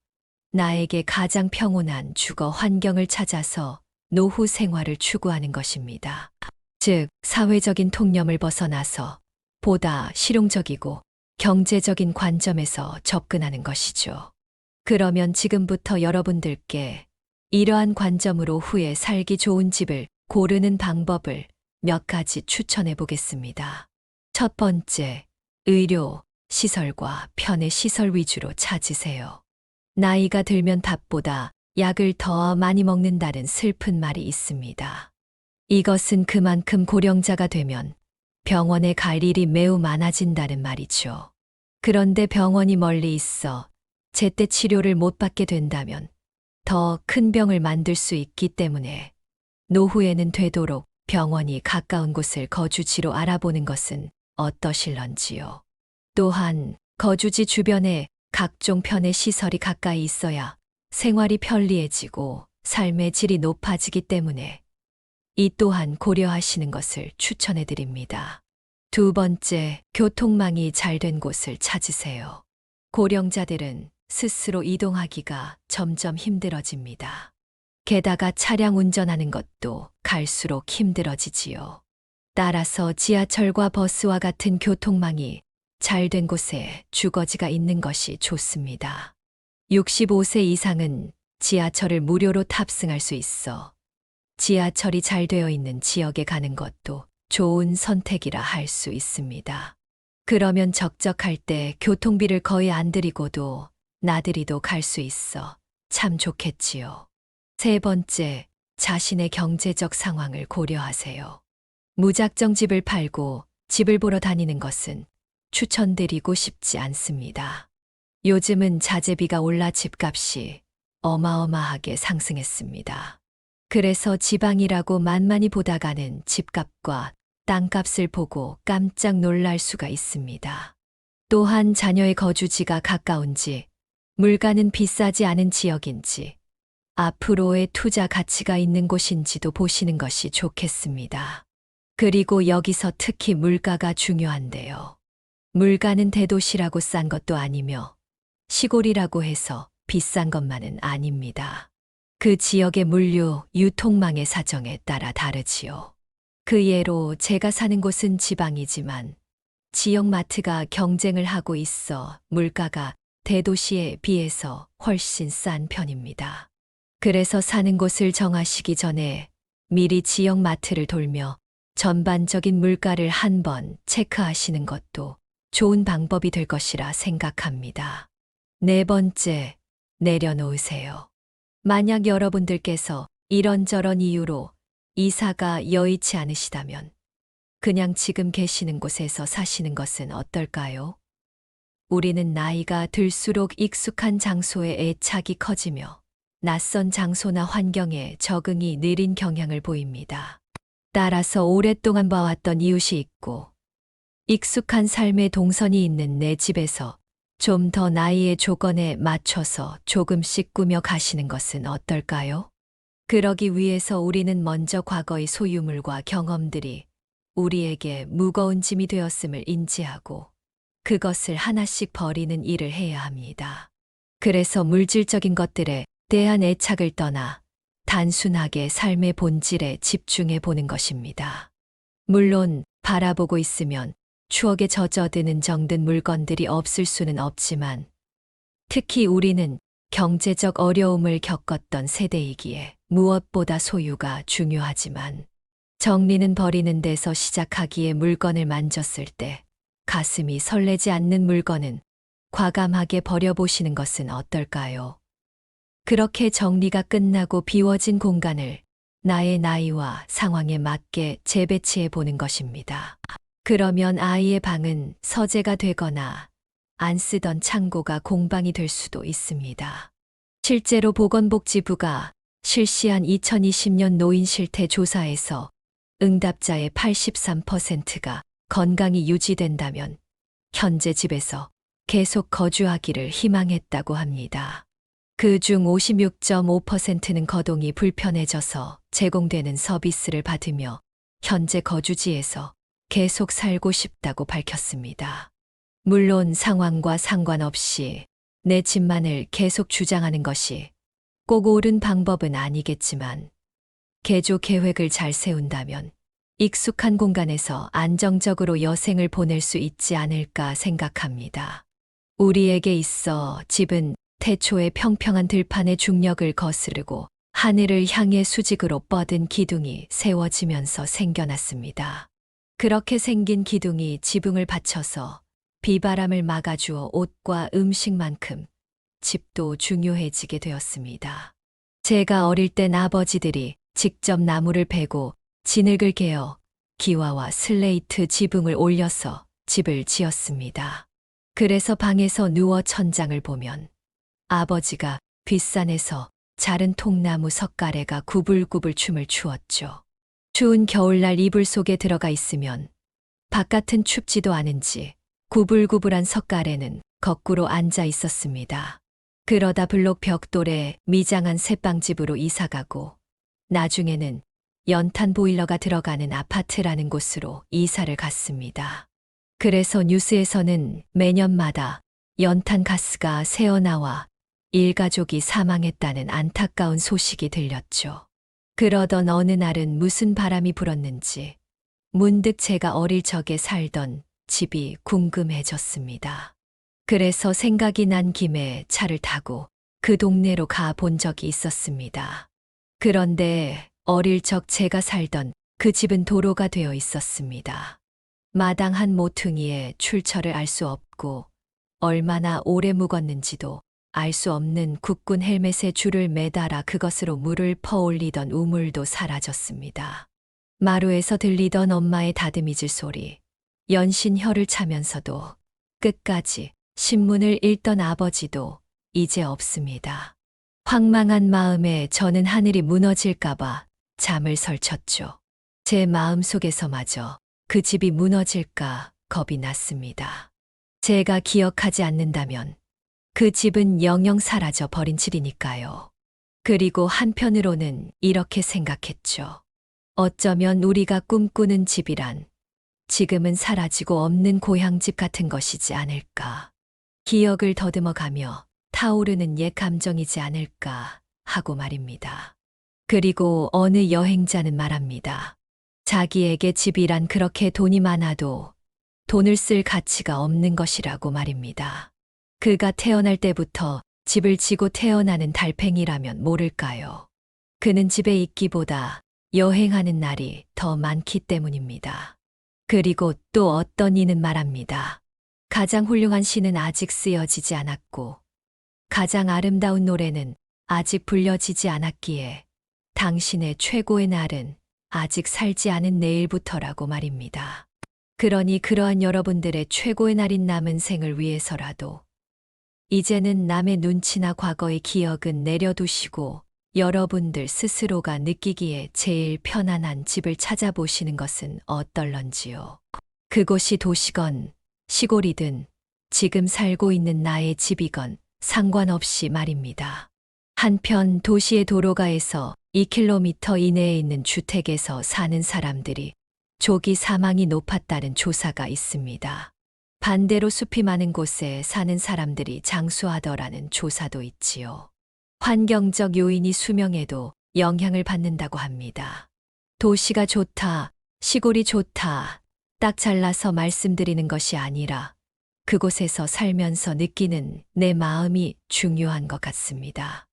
나에게 가장 평온한 주거 환경을 찾아서 노후 생활을 추구하는 것입니다. 즉, 사회적인 통념을 벗어나서 보다 실용적이고 경제적인 관점에서 접근하는 것이죠. 그러면 지금부터 여러분들께 이러한 관점으로 후에 살기 좋은 집을 고르는 방법을 몇 가지 추천해 보겠습니다. 첫 번째, 의료, 시설과 편의 시설 위주로 찾으세요. 나이가 들면 밥보다 약을 더 많이 먹는다는 슬픈 말이 있습니다. 이것은 그만큼 고령자가 되면 병원에 갈 일이 매우 많아진다는 말이죠. 그런데 병원이 멀리 있어 제때 치료를 못 받게 된다면 더 큰 병을 만들 수 있기 때문에 노후에는 되도록 병원이 가까운 곳을 거주지로 알아보는 것은 어떠실런지요. 또한 거주지 주변에 각종 편의 시설이 가까이 있어야 생활이 편리해지고 삶의 질이 높아지기 때문에 이 또한 고려하시는 것을 추천해 드립니다. 두 번째, 교통망이 잘 된 곳을 찾으세요. 고령자들은 스스로 이동하기가 점점 힘들어집니다. 게다가 차량 운전하는 것도 갈수록 힘들어지지요. 따라서 지하철과 버스와 같은 교통망이 잘 된 곳에 주거지가 있는 것이 좋습니다. 65세 이상은 지하철을 무료로 탑승할 수 있어 지하철이 잘 되어 있는 지역에 가는 것도 좋은 선택이라 할 수 있습니다. 그러면 적적할 때 교통비를 거의 안 들이고도 나들이도 갈 수 있어 참 좋겠지요. 세 번째, 자신의 경제적 상황을 고려하세요. 무작정 집을 팔고 집을 보러 다니는 것은 추천드리고 싶지 않습니다. 요즘은 자재비가 올라 집값이 어마어마하게 상승했습니다. 그래서 지방이라고 만만히 보다가는 집값과 땅값을 보고 깜짝 놀랄 수가 있습니다. 또한 자녀의 거주지가 가까운지, 물가는 비싸지 않은 지역인지, 앞으로의 투자 가치가 있는 곳인지도 보시는 것이 좋겠습니다. 그리고 여기서 특히 물가가 중요한데요. 물가는 대도시라고 싼 것도 아니며 시골이라고 해서 비싼 것만은 아닙니다. 그 지역의 물류, 유통망의 사정에 따라 다르지요. 그 예로 제가 사는 곳은 지방이지만 지역 마트가 경쟁을 하고 있어 물가가 대도시에 비해서 훨씬 싼 편입니다. 그래서 사는 곳을 정하시기 전에 미리 지역 마트를 돌며 전반적인 물가를 한번 체크하시는 것도 좋은 방법이 될 것이라 생각합니다. 네 번째, 내려놓으세요. 만약 여러분들께서 이런저런 이유로 이사가 여의치 않으시다면 그냥 지금 계시는 곳에서 사시는 것은 어떨까요? 우리는 나이가 들수록 익숙한 장소에 애착이 커지며 낯선 장소나 환경에 적응이 느린 경향을 보입니다. 따라서 오랫동안 봐왔던 이웃이 있고 익숙한 삶의 동선이 있는 내 집에서 좀 더 나이의 조건에 맞춰서 조금씩 꾸며 가시는 것은 어떨까요? 그러기 위해서 우리는 먼저 과거의 소유물과 경험들이 우리에게 무거운 짐이 되었음을 인지하고 그것을 하나씩 버리는 일을 해야 합니다. 그래서 물질적인 것들에 대한 애착을 떠나 단순하게 삶의 본질에 집중해 보는 것입니다. 물론 바라보고 있으면 추억에 젖어드는 정든 물건들이 없을 수는 없지만 특히 우리는 경제적 어려움을 겪었던 세대이기에 무엇보다 소유가 중요하지만 정리는 버리는 데서 시작하기에 물건을 만졌을 때 가슴이 설레지 않는 물건은 과감하게 버려보시는 것은 어떨까요? 그렇게 정리가 끝나고 비워진 공간을 나의 나이와 상황에 맞게 재배치해 보는 것입니다. 그러면 아이의 방은 서재가 되거나 안 쓰던 창고가 공방이 될 수도 있습니다. 실제로 보건복지부가 실시한 2020년 노인 실태 조사에서 응답자의 83%가 건강이 유지된다면 현재 집에서 계속 거주하기를 희망했다고 합니다. 그중 56.5%는 거동이 불편해져서 제공되는 서비스를 받으며 현재 거주지에서 계속 살고 싶다고 밝혔습니다. 물론 상황과 상관없이 내 집만을 계속 주장하는 것이 꼭 옳은 방법은 아니겠지만 개조 계획을 잘 세운다면 익숙한 공간에서 안정적으로 여생을 보낼 수 있지 않을까 생각합니다. 우리에게 있어 집은 태초에 평평한 들판의 중력을 거스르고 하늘을 향해 수직으로 뻗은 기둥이 세워지면서 생겨났습니다. 그렇게 생긴 기둥이 지붕을 받쳐서 비바람을 막아주어 옷과 음식만큼 집도 중요해지게 되었습니다. 제가 어릴 땐 아버지들이 직접 나무를 베고 진흙을 개어 기와와 슬레이트 지붕을 올려서 집을 지었습니다. 그래서 방에서 누워 천장을 보면 아버지가 뒷산에서 자른 통나무 석가래가 구불구불 춤을 추었죠. 추운 겨울날 이불 속에 들어가 있으면 바깥은 춥지도 않은지 구불구불한 석가래는 거꾸로 앉아 있었습니다. 그러다 블록 벽돌에 미장한 새빵집으로 이사가고 나중에는 연탄 보일러가 들어가는 아파트라는 곳으로 이사를 갔습니다. 그래서 뉴스에서는 매년마다 연탄 가스가 새어나와 일가족이 사망했다는 안타까운 소식이 들렸죠. 그러던 어느 날은 무슨 바람이 불었는지 문득 제가 어릴 적에 살던 집이 궁금해졌습니다. 그래서 생각이 난 김에 차를 타고 그 동네로 가 본 적이 있었습니다. 그런데 어릴 적 제가 살던 그 집은 도로가 되어 있었습니다. 마당 한 모퉁이에 출처를 알 수 없고 얼마나 오래 묵었는지도 알 수 없는 국군 헬멧에 줄을 매달아 그것으로 물을 퍼올리던 우물도 사라졌습니다. 마루에서 들리던 엄마의 다듬이질 소리, 연신 혀를 차면서도 끝까지 신문을 읽던 아버지도 이제 없습니다. 황망한 마음에 저는 하늘이 무너질까봐 잠을 설쳤죠. 제 마음 속에서마저 그 집이 무너질까 겁이 났습니다. 제가 기억하지 않는다면 그 집은 영영 사라져 버린 집이니까요. 그리고 한편으로는 이렇게 생각했죠. 어쩌면 우리가 꿈꾸는 집이란 지금은 사라지고 없는 고향집 같은 것이지 않을까. 기억을 더듬어가며 타오르는 옛 감정이지 않을까 하고 말입니다. 그리고 어느 여행자는 말합니다. 자기에게 집이란 그렇게 돈이 많아도 돈을 쓸 가치가 없는 것이라고 말입니다. 그가 태어날 때부터 집을 지고 태어나는 달팽이라면 모를까요? 그는 집에 있기보다 여행하는 날이 더 많기 때문입니다. 그리고 또 어떤 이는 말합니다. 가장 훌륭한 시는 아직 쓰여지지 않았고 가장 아름다운 노래는 아직 불려지지 않았기에 당신의 최고의 날은 아직 살지 않은 내일부터라고 말입니다. 그러니 그러한 여러분들의 최고의 날인 남은 생을 위해서라도 이제는 남의 눈치나 과거의 기억은 내려두시고 여러분들 스스로가 느끼기에 제일 편안한 집을 찾아보시는 것은 어떨런지요. 그곳이 도시건 시골이든 지금 살고 있는 나의 집이건 상관없이 말입니다. 한편 도시의 도로가에서 2km 이내에 있는 주택에서 사는 사람들이 조기 사망이 높았다는 조사가 있습니다. 반대로 숲이 많은 곳에 사는 사람들이 장수하더라는 조사도 있지요. 환경적 요인이 수명에도 영향을 받는다고 합니다. 도시가 좋다, 시골이 좋다, 딱 잘라서 말씀드리는 것이 아니라 그곳에서 살면서 느끼는 내 마음이 중요한 것 같습니다.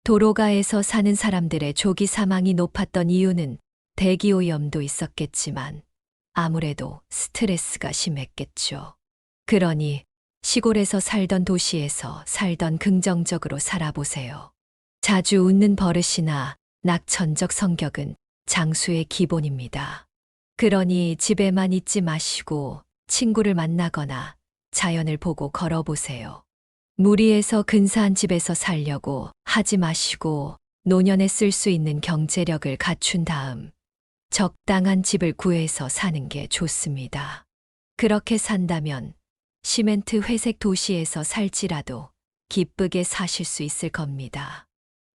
도로가에서 사는 사람들의 조기 사망이 높았던 이유는 대기오염도 있었겠지만 아무래도 스트레스가 심했겠죠. 그러니 시골에서 살던 도시에서 살던 긍정적으로 살아보세요. 자주 웃는 버릇이나 낙천적 성격은 장수의 기본입니다. 그러니 집에만 있지 마시고 친구를 만나거나 자연을 보고 걸어보세요. 무리해서 근사한 집에서 살려고 하지 마시고 노년에 쓸 수 있는 경제력을 갖춘 다음 적당한 집을 구해서 사는 게 좋습니다. 그렇게 산다면 시멘트 회색 도시에서 살지라도 기쁘게 사실 수 있을 겁니다.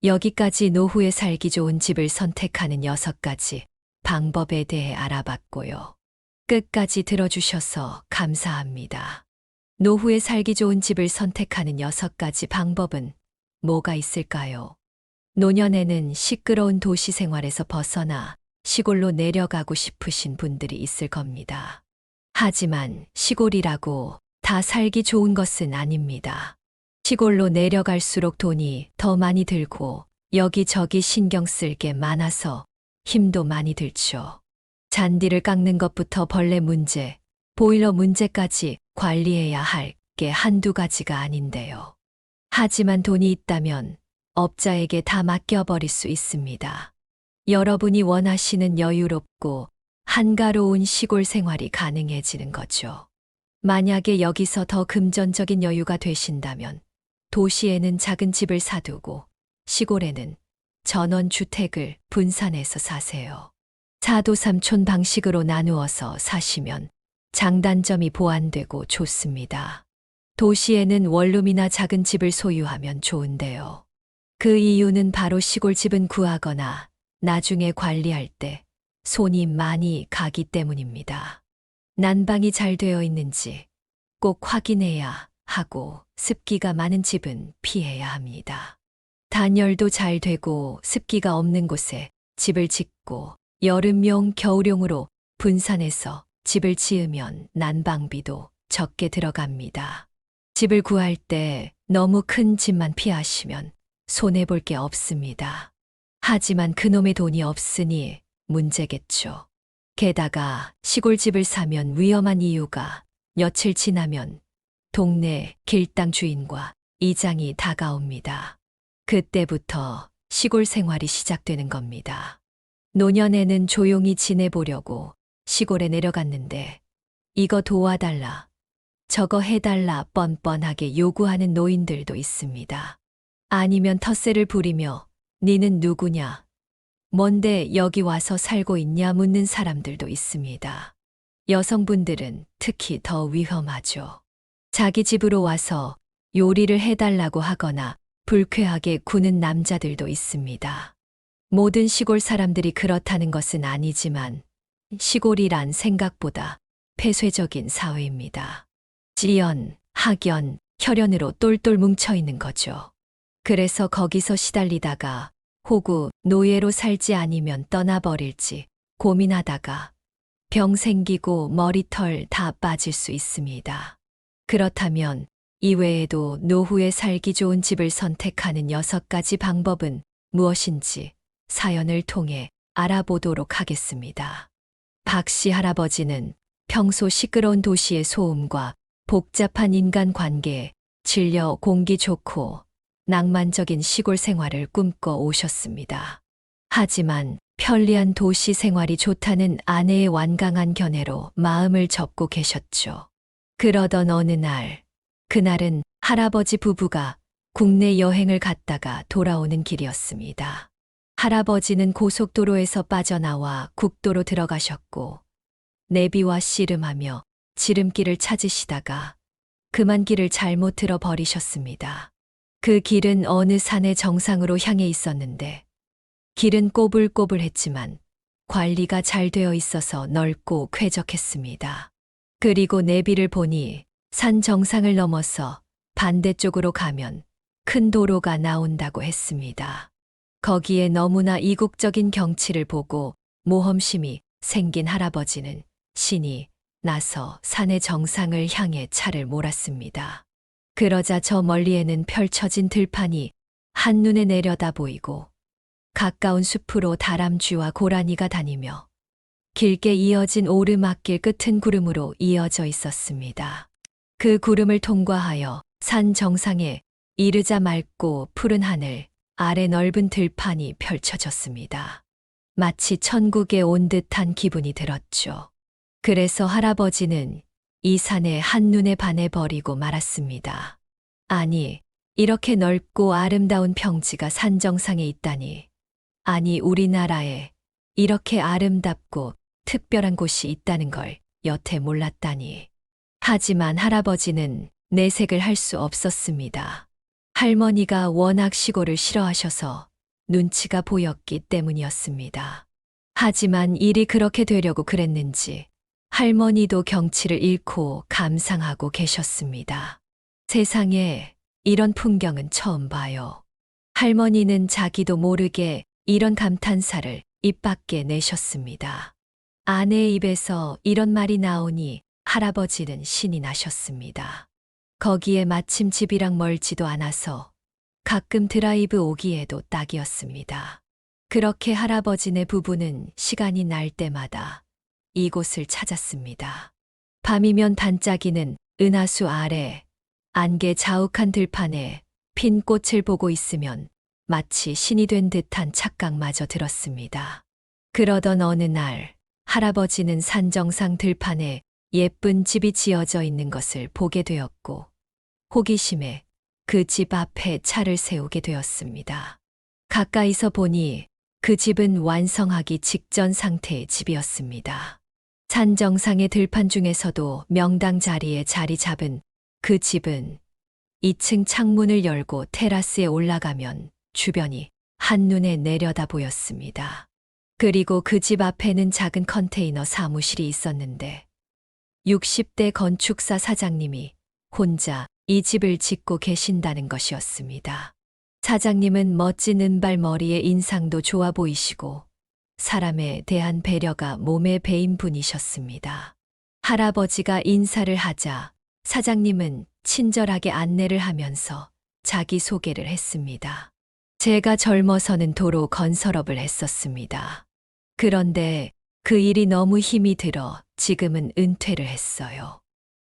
여기까지 노후에 살기 좋은 집을 선택하는 6가지 방법에 대해 알아봤고요. 끝까지 들어주셔서 감사합니다. 노후에 살기 좋은 집을 선택하는 6가지 방법은 뭐가 있을까요? 노년에는 시끄러운 도시 생활에서 벗어나 시골로 내려가고 싶으신 분들이 있을 겁니다. 하지만 시골이라고 다 살기 좋은 것은 아닙니다. 시골로 내려갈수록 돈이 더 많이 들고 여기저기 신경 쓸 게 많아서 힘도 많이 들죠. 잔디를 깎는 것부터 벌레 문제, 보일러 문제까지 관리해야 할 게 한두 가지가 아닌데요. 하지만 돈이 있다면 업자에게 다 맡겨버릴 수 있습니다. 여러분이 원하시는 여유롭고 한가로운 시골 생활이 가능해지는 거죠. 만약에 여기서 더 금전적인 여유가 되신다면 도시에는 작은 집을 사두고 시골에는 전원주택을 분산해서 사세요. 4도 3촌 방식으로 나누어서 사시면 장단점이 보완되고 좋습니다. 도시에는 원룸이나 작은 집을 소유하면 좋은데요. 그 이유는 바로 시골집은 구하거나 나중에 관리할 때 손이 많이 가기 때문입니다. 난방이 잘 되어 있는지 꼭 확인해야 하고 습기가 많은 집은 피해야 합니다. 단열도 잘 되고 습기가 없는 곳에 집을 짓고 여름용, 겨울용으로 분산해서 집을 지으면 난방비도 적게 들어갑니다. 집을 구할 때 너무 큰 집만 피하시면 손해볼 게 없습니다. 하지만 그놈의 돈이 없으니 문제겠죠. 게다가 시골집을 사면 위험한 이유가 며칠 지나면 동네 길당 주인과 이장이 다가옵니다. 그때부터 시골 생활이 시작되는 겁니다. 노년에는 조용히 지내보려고 시골에 내려갔는데 이거 도와달라, 저거 해달라 뻔뻔하게 요구하는 노인들도 있습니다. 아니면 텃세를 부리며 니는 누구냐, 뭔데 여기 와서 살고 있냐 묻는 사람들도 있습니다. 여성분들은 특히 더 위험하죠. 자기 집으로 와서 요리를 해달라고 하거나 불쾌하게 구는 남자들도 있습니다. 모든 시골 사람들이 그렇다는 것은 아니지만 시골이란 생각보다 폐쇄적인 사회입니다. 지연, 학연, 혈연으로 똘똘 뭉쳐 있는 거죠. 그래서 거기서 시달리다가 호구, 노예로 살지 아니면 떠나버릴지 고민하다가 병 생기고 머리털 다 빠질 수 있습니다. 그렇다면 이외에도 노후에 살기 좋은 집을 선택하는 6가지 방법은 무엇인지 사연을 통해 알아보도록 하겠습니다. 박씨 할아버지는 평소 시끄러운 도시의 소음과 복잡한 인간관계에 질려 공기 좋고 낭만적인 시골 생활을 꿈꿔 오셨습니다. 하지만 편리한 도시 생활이 좋다는 아내의 완강한 견해로 마음을 접고 계셨죠. 그러던 어느 날, 그날은 할아버지 부부가 국내 여행을 갔다가 돌아오는 길이었습니다. 할아버지는 고속도로에서 빠져나와 국도로 들어가셨고 내비와 씨름하며 지름길을 찾으시다가 그만 길을 잘못 들어버리셨습니다. 그 길은 어느 산의 정상으로 향해 있었는데 길은 꼬불꼬불했지만 관리가 잘 되어 있어서 넓고 쾌적했습니다. 그리고 내비를 보니 산 정상을 넘어서 반대쪽으로 가면 큰 도로가 나온다고 했습니다. 거기에 너무나 이국적인 경치를 보고 모험심이 생긴 할아버지는 신이 나서 산의 정상을 향해 차를 몰았습니다. 그러자 저 멀리에는 펼쳐진 들판이 한눈에 내려다 보이고 가까운 숲으로 다람쥐와 고라니가 다니며 길게 이어진 오르막길 끝은 구름으로 이어져 있었습니다. 그 구름을 통과하여 산 정상에 이르자 맑고 푸른 하늘, 아래 넓은 들판이 펼쳐졌습니다. 마치 천국에 온 듯한 기분이 들었죠. 그래서 할아버지는 이 산에 한눈에 반해버리고 말았습니다. 아니, 이렇게 넓고 아름다운 평지가 산 정상에 있다니. 아니, 우리나라에 이렇게 아름답고 특별한 곳이 있다는 걸 여태 몰랐다니. 하지만 할아버지는 내색을 할 수 없었습니다. 할머니가 워낙 시골을 싫어하셔서 눈치가 보였기 때문이었습니다. 하지만 일이 그렇게 되려고 그랬는지 할머니도 경치를 잃고 감상하고 계셨습니다. 세상에 이런 풍경은 처음 봐요. 할머니는 자기도 모르게 이런 감탄사를 입 밖에 내셨습니다. 아내의 입에서 이런 말이 나오니 할아버지는 신이 나셨습니다. 거기에 마침 집이랑 멀지도 않아서 가끔 드라이브 오기에도 딱이었습니다. 그렇게 할아버지네 부부는 시간이 날 때마다 이곳을 찾았습니다. 밤이면 반짝이는 은하수 아래 안개 자욱한 들판에 핀 꽃을 보고 있으면 마치 신이 된 듯한 착각마저 들었습니다. 그러던 어느 날 할아버지는 산정상 들판에 예쁜 집이 지어져 있는 것을 보게 되었고 호기심에 그 집 앞에 차를 세우게 되었습니다. 가까이서 보니 그 집은 완성하기 직전 상태의 집이었습니다. 산 정상의 들판 중에서도 명당 자리에 자리 잡은 그 집은 2층 창문을 열고 테라스에 올라가면 주변이 한눈에 내려다 보였습니다. 그리고 그 집 앞에는 작은 컨테이너 사무실이 있었는데 60대 건축사 사장님이 혼자 이 집을 짓고 계신다는 것이었습니다. 사장님은 멋진 은발머리에 인상도 좋아 보이시고 사람에 대한 배려가 몸에 배인 분이셨습니다. 할아버지가 인사를 하자 사장님은 친절하게 안내를 하면서 자기소개를 했습니다. 제가 젊어서는 도로 건설업을 했었습니다. 그런데 그 일이 너무 힘이 들어 지금은 은퇴를 했어요.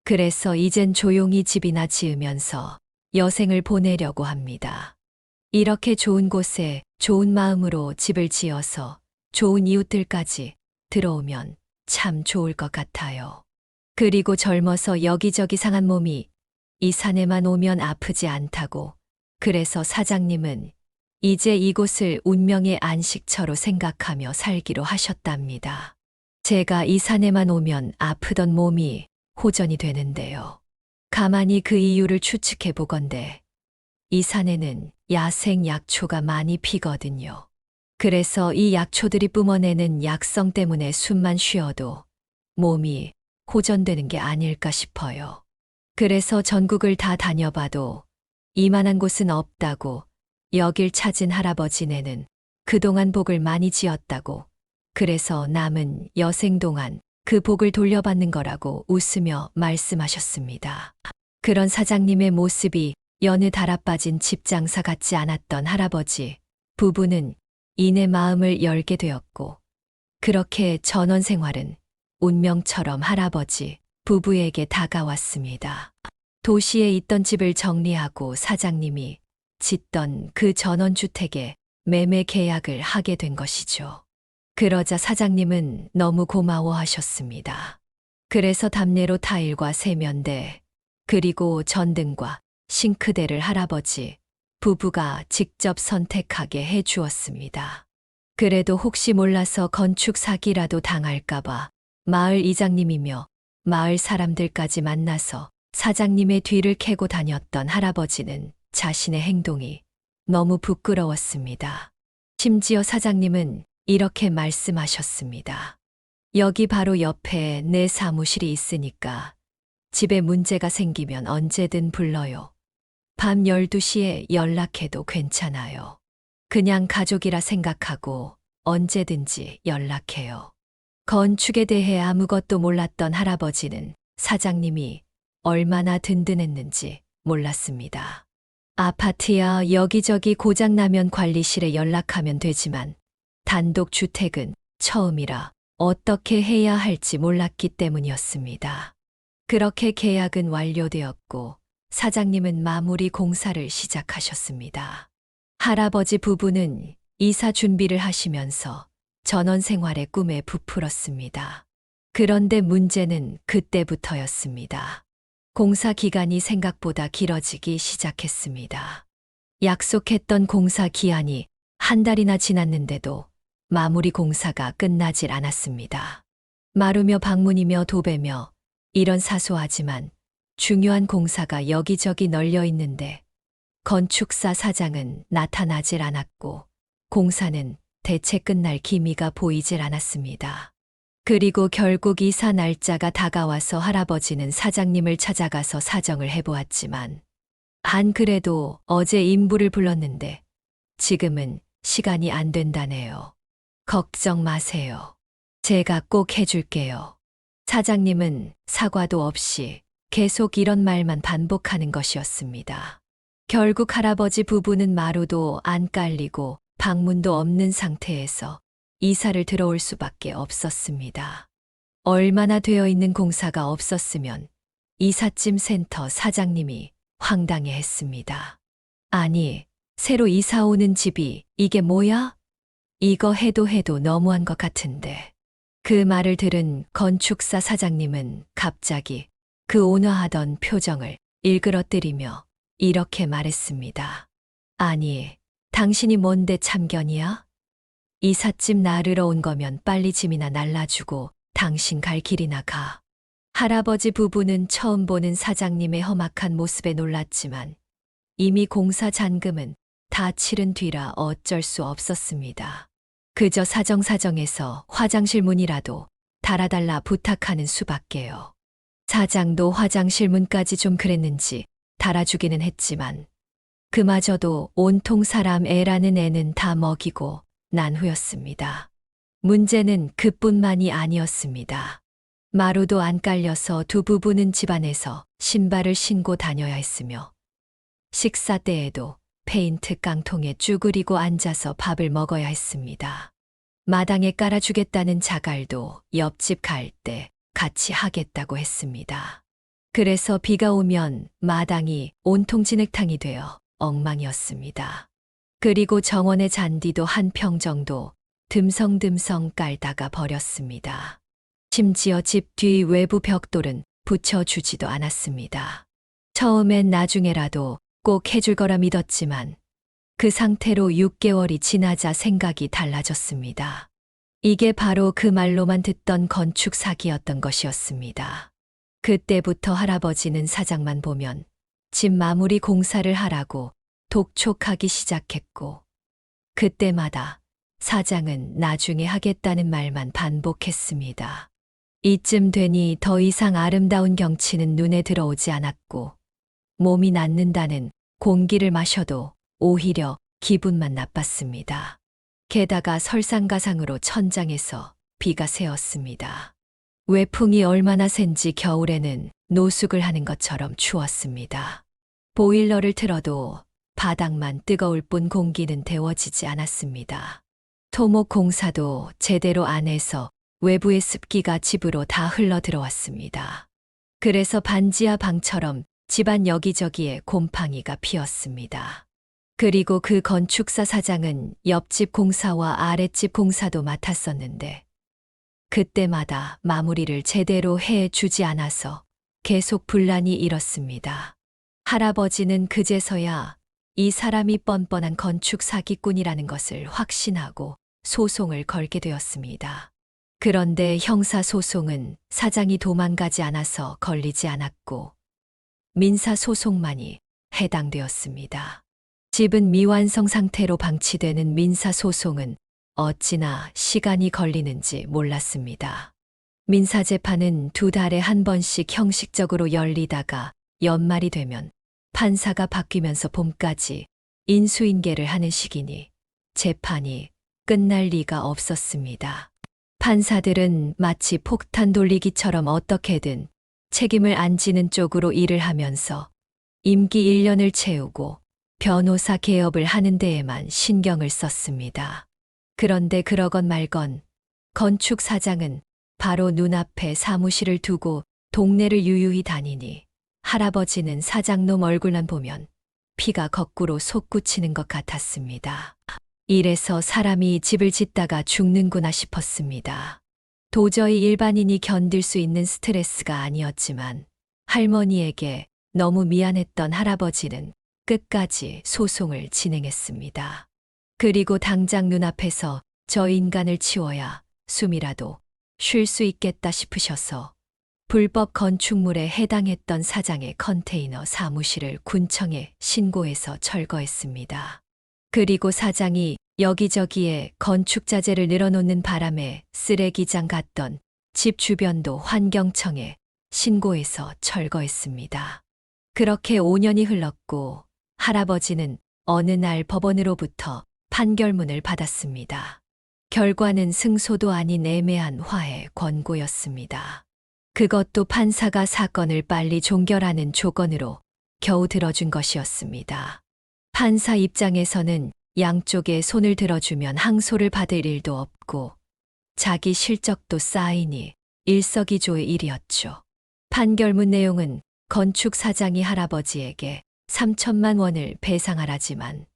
그래서 이젠 조용히 집이나 지으면서 여생을 보내려고 합니다. 이렇게 좋은 곳에 좋은 마음으로 집을 지어서 좋은 이웃들까지 들어오면 참 좋을 것 같아요. 그리고 젊어서 여기저기 상한 몸이 이 산에만 오면 아프지 않다고. 그래서 사장님은 이제 이곳을 운명의 안식처로 생각하며 살기로 하셨답니다. 제가 이 산에만 오면 아프던 몸이 호전이 되는데요. 가만히 그 이유를 추측해 보건대 이 산에는 야생 약초가 많이 피거든요. 그래서 이 약초들이 뿜어내는 약성 때문에 숨만 쉬어도 몸이 호전되는 게 아닐까 싶어요. 그래서 전국을 다 다녀봐도 이만한 곳은 없다고. 여길 찾은 할아버지네는 그동안 복을 많이 지었다고. 그래서 남은 여생 동안 그 복을 돌려받는 거라고 웃으며 말씀하셨습니다. 그런 사장님의 모습이 여느 달아빠진 집장사 같지 않았던 할아버지 부부는 이내 마음을 열게 되었고, 그렇게 전원 생활은 운명처럼 할아버지 부부에게 다가왔습니다. 도시에 있던 집을 정리하고 사장님이 짓던 그 전원주택에 매매 계약을 하게 된 것이죠. 그러자 사장님은 너무 고마워하셨습니다. 그래서 담내로 타일과 세면대, 그리고 전등과 싱크대를 할아버지 부부가 직접 선택하게 해 주었습니다. 그래도 혹시 몰라서 건축 사기라도 당할까봐 마을 이장님이며 마을 사람들까지 만나서 사장님의 뒤를 캐고 다녔던 할아버지는 자신의 행동이 너무 부끄러웠습니다. 심지어 사장님은 이렇게 말씀하셨습니다. 여기 바로 옆에 내 사무실이 있으니까 집에 문제가 생기면 언제든 불러요. 밤 12시에 연락해도 괜찮아요. 그냥 가족이라 생각하고 언제든지 연락해요. 건축에 대해 아무것도 몰랐던 할아버지는 사장님이 얼마나 든든했는지 몰랐습니다. 아파트야 여기저기 고장나면 관리실에 연락하면 되지만 단독주택은 처음이라 어떻게 해야 할지 몰랐기 때문이었습니다. 그렇게 계약은 완료되었고 사장님은 마무리 공사를 시작하셨습니다. 할아버지 부부는 이사 준비를 하시면서 전원 생활의 꿈에 부풀었습니다. 그런데 문제는 그때부터였습니다. 공사 기간이 생각보다 길어지기 시작했습니다. 약속했던 공사 기한이 한 달이나 지났는데도 마무리 공사가 끝나질 않았습니다. 마루며 방문이며 도배며 이런 사소하지만 중요한 공사가 여기저기 널려 있는데 건축사 사장은 나타나질 않았고 공사는 대체 끝날 기미가 보이질 않았습니다. 그리고 결국 이사 날짜가 다가와서 할아버지는 사장님을 찾아가서 사정을 해보았지만 안 그래도 어제 인부를 불렀는데 지금은 시간이 안 된다네요. 걱정 마세요. 제가 꼭 해줄게요. 사장님은 사과도 없이 계속 이런 말만 반복하는 것이었습니다. 결국 할아버지 부부는 마루도 안 깔리고 방문도 없는 상태에서 이사를 들어올 수밖에 없었습니다. 얼마나 되어 있는 공사가 없었으면 이삿짐 센터 사장님이 황당해 했습니다. 아니, 새로 이사 오는 집이 이게 뭐야? 이거 해도 너무한 것 같은데. 그 말을 들은 건축사 사장님은 갑자기 그 온화하던 표정을 일그러뜨리며 이렇게 말했습니다. 아니, 당신이 뭔데 참견이야? 이삿짐 나르러 온 거면 빨리 짐이나 날라주고 당신 갈 길이나 가. 할아버지 부부는 처음 보는 사장님의 험악한 모습에 놀랐지만 이미 공사 잔금은 다 치른 뒤라 어쩔 수 없었습니다. 그저 사정사정해서 화장실 문이라도 달아달라 부탁하는 수밖에요. 사장도 화장실 문까지 좀 그랬는지 달아주기는 했지만 그마저도 온통 사람 애라는 애는 다 먹이고 난 후였습니다. 문제는 그뿐만이 아니었습니다. 마루도 안 깔려서 두 부부는 집안에서 신발을 신고 다녀야 했으며 식사 때에도 페인트 깡통에 쭈그리고 앉아서 밥을 먹어야 했습니다. 마당에 깔아주겠다는 자갈도 옆집 갈 때 같이 하겠다고 했습니다. 그래서 비가 오면 마당이 온통 진흙탕이 되어 엉망이었습니다. 그리고 정원의 잔디도 한 평 정도 듬성듬성 깔다가 버렸습니다. 심지어 집 뒤 외부 벽돌은 붙여주지도 않았습니다. 처음엔 나중에라도 꼭 해줄 거라 믿었지만 그 상태로 6개월이 지나자 생각이 달라졌습니다. 이게 바로 그 말로만 듣던 건축 사기였던 것이었습니다. 그때부터 할아버지는 사장만 보면 집 마무리 공사를 하라고 독촉하기 시작했고, 그때마다 사장은 나중에 하겠다는 말만 반복했습니다. 이쯤 되니 더 이상 아름다운 경치는 눈에 들어오지 않았고, 몸이 낫는다는 공기를 마셔도 오히려 기분만 나빴습니다. 게다가 설상가상으로 천장에서 비가 새었습니다. 외풍이 얼마나 센지 겨울에는 노숙을 하는 것처럼 추웠습니다. 보일러를 틀어도 바닥만 뜨거울 뿐 공기는 데워지지 않았습니다. 토목 공사도 제대로 안 해서 외부의 습기가 집으로 다 흘러 들어왔습니다. 그래서 반지하 방처럼 집안 여기저기에 곰팡이가 피었습니다. 그리고 그 건축사 사장은 옆집 공사와 아랫집 공사도 맡았었는데 그때마다 마무리를 제대로 해 주지 않아서 계속 분란이 일었습니다. 할아버지는 그제서야 이 사람이 뻔뻔한 건축 사기꾼이라는 것을 확신하고 소송을 걸게 되었습니다. 그런데 형사소송은 사장이 도망가지 않아서 걸리지 않았고 민사소송만이 해당되었습니다. 집은 미완성 상태로 방치되는 민사소송은 어찌나 시간이 걸리는지 몰랐습니다. 민사재판은 2달에 한 번씩 형식적으로 열리다가 연말이 되면 판사가 바뀌면서 봄까지 인수인계를 하는 시기니 재판이 끝날 리가 없었습니다. 판사들은 마치 폭탄 돌리기처럼 어떻게든 책임을 안 지는 쪽으로 일을 하면서 임기 1년을 채우고 변호사 개업을 하는 데에만 신경을 썼습니다. 그런데 그러건 말건 건축 사장은 바로 눈앞에 사무실을 두고 동네를 유유히 다니니 할아버지는 사장놈 얼굴만 보면 피가 거꾸로 솟구치는 것 같았습니다. 이래서 사람이 집을 짓다가 죽는구나 싶었습니다. 도저히 일반인이 견딜 수 있는 스트레스가 아니었지만 할머니에게 너무 미안했던 할아버지는 끝까지 소송을 진행했습니다. 그리고 당장 눈앞에서 저 인간을 치워야 숨이라도 쉴 수 있겠다 싶으셔서 불법 건축물에 해당했던 사장의 컨테이너 사무실을 군청에 신고해서 철거했습니다. 그리고 사장이 여기저기에 건축자재를 늘어놓는 바람에 쓰레기장 같던 집 주변도 환경청에 신고해서 철거했습니다. 그렇게 5년이 흘렀고 할아버지는 어느 날 법원으로부터 판결문을 받았습니다. 결과는 승소도 아닌 애매한 화해 권고였습니다. 그것도 판사가 사건을 빨리 종결하는 조건으로 겨우 들어준 것이었습니다. 판사 입장에서는 양쪽에 손을 들어주면 항소를 받을 일도 없고 자기 실적도 쌓이니 일석이조의 일이었죠. 판결문 내용은 건축 사장이 할아버지에게 3천만 원을 배상하라지만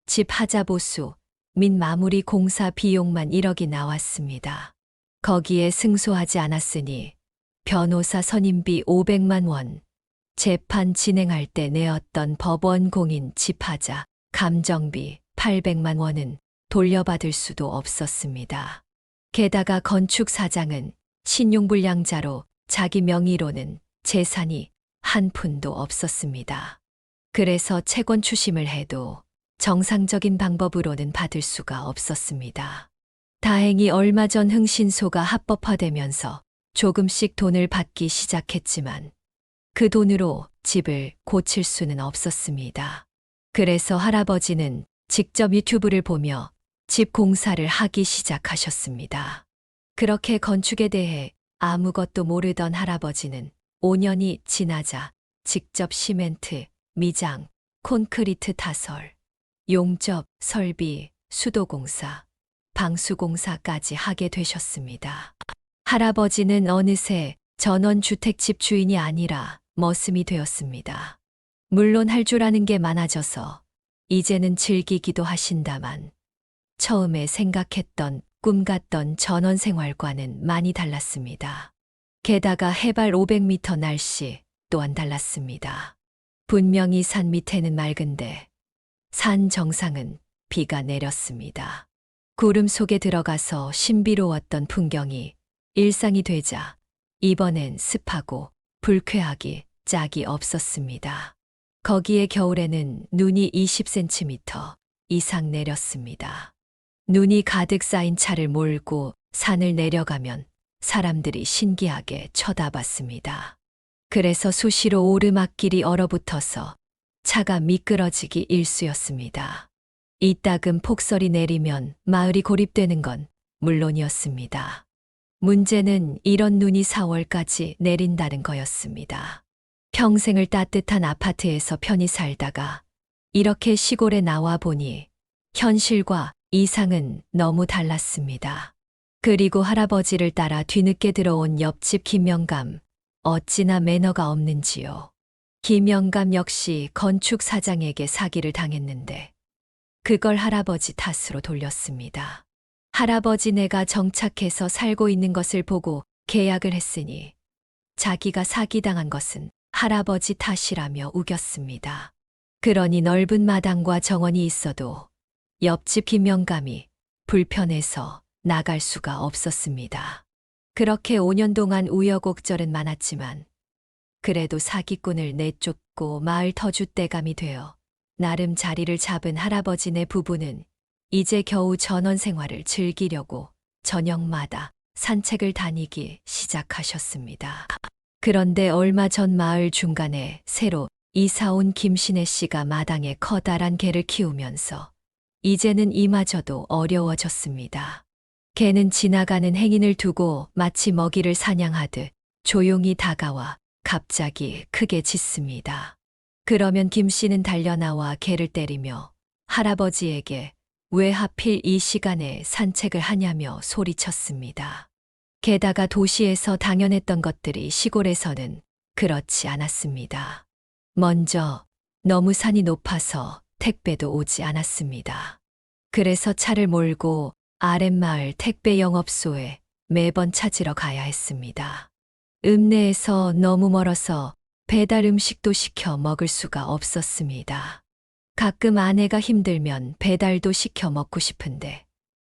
집 하자 보수 및 마무리 공사 비용만 1억이 나왔습니다. 거기에 승소하지 않았으니 변호사 선임비 500만 원, 재판 진행할 때 내었던 법원 공인 집하자 감정비 800만 원은 돌려받을 수도 없었습니다. 게다가 건축 사장은 신용불량자로 자기 명의로는 재산이 한 푼도 없었습니다. 그래서 채권 추심을 해도 정상적인 방법으로는 받을 수가 없었습니다. 다행히 얼마 전 흥신소가 합법화되면서 조금씩 돈을 받기 시작했지만 그 돈으로 집을 고칠 수는 없었습니다. 그래서 할아버지는 직접 유튜브를 보며 집 공사를 하기 시작하셨습니다. 그렇게 건축에 대해 아무것도 모르던 할아버지는 5년이 지나자 직접 시멘트, 미장, 콘크리트 타설, 용접, 설비, 수도공사, 방수공사까지 하게 되셨습니다. 할아버지는 어느새 전원주택집 주인이 아니라 머슴이 되었습니다. 물론 할 줄 아는 게 많아져서 이제는 즐기기도 하신다만 처음에 생각했던 꿈 같던 전원 생활과는 많이 달랐습니다. 게다가 해발 500m 날씨 또한 달랐습니다. 분명히 산 밑에는 맑은데 산 정상은 비가 내렸습니다. 구름 속에 들어가서 신비로웠던 풍경이 일상이 되자 이번엔 습하고 불쾌하기 짝이 없었습니다. 거기에 겨울에는 눈이 20cm 이상 내렸습니다. 눈이 가득 쌓인 차를 몰고 산을 내려가면 사람들이 신기하게 쳐다봤습니다. 그래서 수시로 오르막길이 얼어붙어서 차가 미끄러지기 일쑤였습니다. 이따금 폭설이 내리면 마을이 고립되는 건 물론이었습니다. 문제는 이런 눈이 4월까지 내린다는 거였습니다. 평생을 따뜻한 아파트에서 편히 살다가 이렇게 시골에 나와 보니 현실과 이상은 너무 달랐습니다. 그리고 할아버지를 따라 뒤늦게 들어온 옆집 김영감, 어찌나 매너가 없는지요. 김영감 역시 건축 사장에게 사기를 당했는데 그걸 할아버지 탓으로 돌렸습니다. 할아버지네가 정착해서 살고 있는 것을 보고 계약을 했으니 자기가 사기당한 것은 할아버지 탓이라며 우겼습니다. 그러니 넓은 마당과 정원이 있어도 옆집 김영감이 불편해서 나갈 수가 없었습니다. 그렇게 5년 동안 우여곡절은 많았지만 그래도 사기꾼을 내쫓고 마을 터줏대감이 되어 나름 자리를 잡은 할아버지네 부부는 이제 겨우 전원 생활을 즐기려고 저녁마다 산책을 다니기 시작하셨습니다. 그런데 얼마 전 마을 중간에 새로 이사 온 김신혜 씨가 마당에 커다란 개를 키우면서 이제는 이마저도 어려워졌습니다. 개는 지나가는 행인을 두고 마치 먹이를 사냥하듯 조용히 다가와 갑자기 크게 짖습니다. 그러면 김 씨는 달려나와 개를 때리며 할아버지에게 왜 하필 이 시간에 산책을 하냐며 소리쳤습니다. 게다가 도시에서 당연했던 것들이 시골에서는 그렇지 않았습니다. 먼저 너무 산이 높아서 택배도 오지 않았습니다. 그래서 차를 몰고 아랫마을 택배 영업소에 매번 찾으러 가야 했습니다. 읍내에서 너무 멀어서 배달 음식도 시켜 먹을 수가 없었습니다. 가끔 아내가 힘들면 배달도 시켜 먹고 싶은데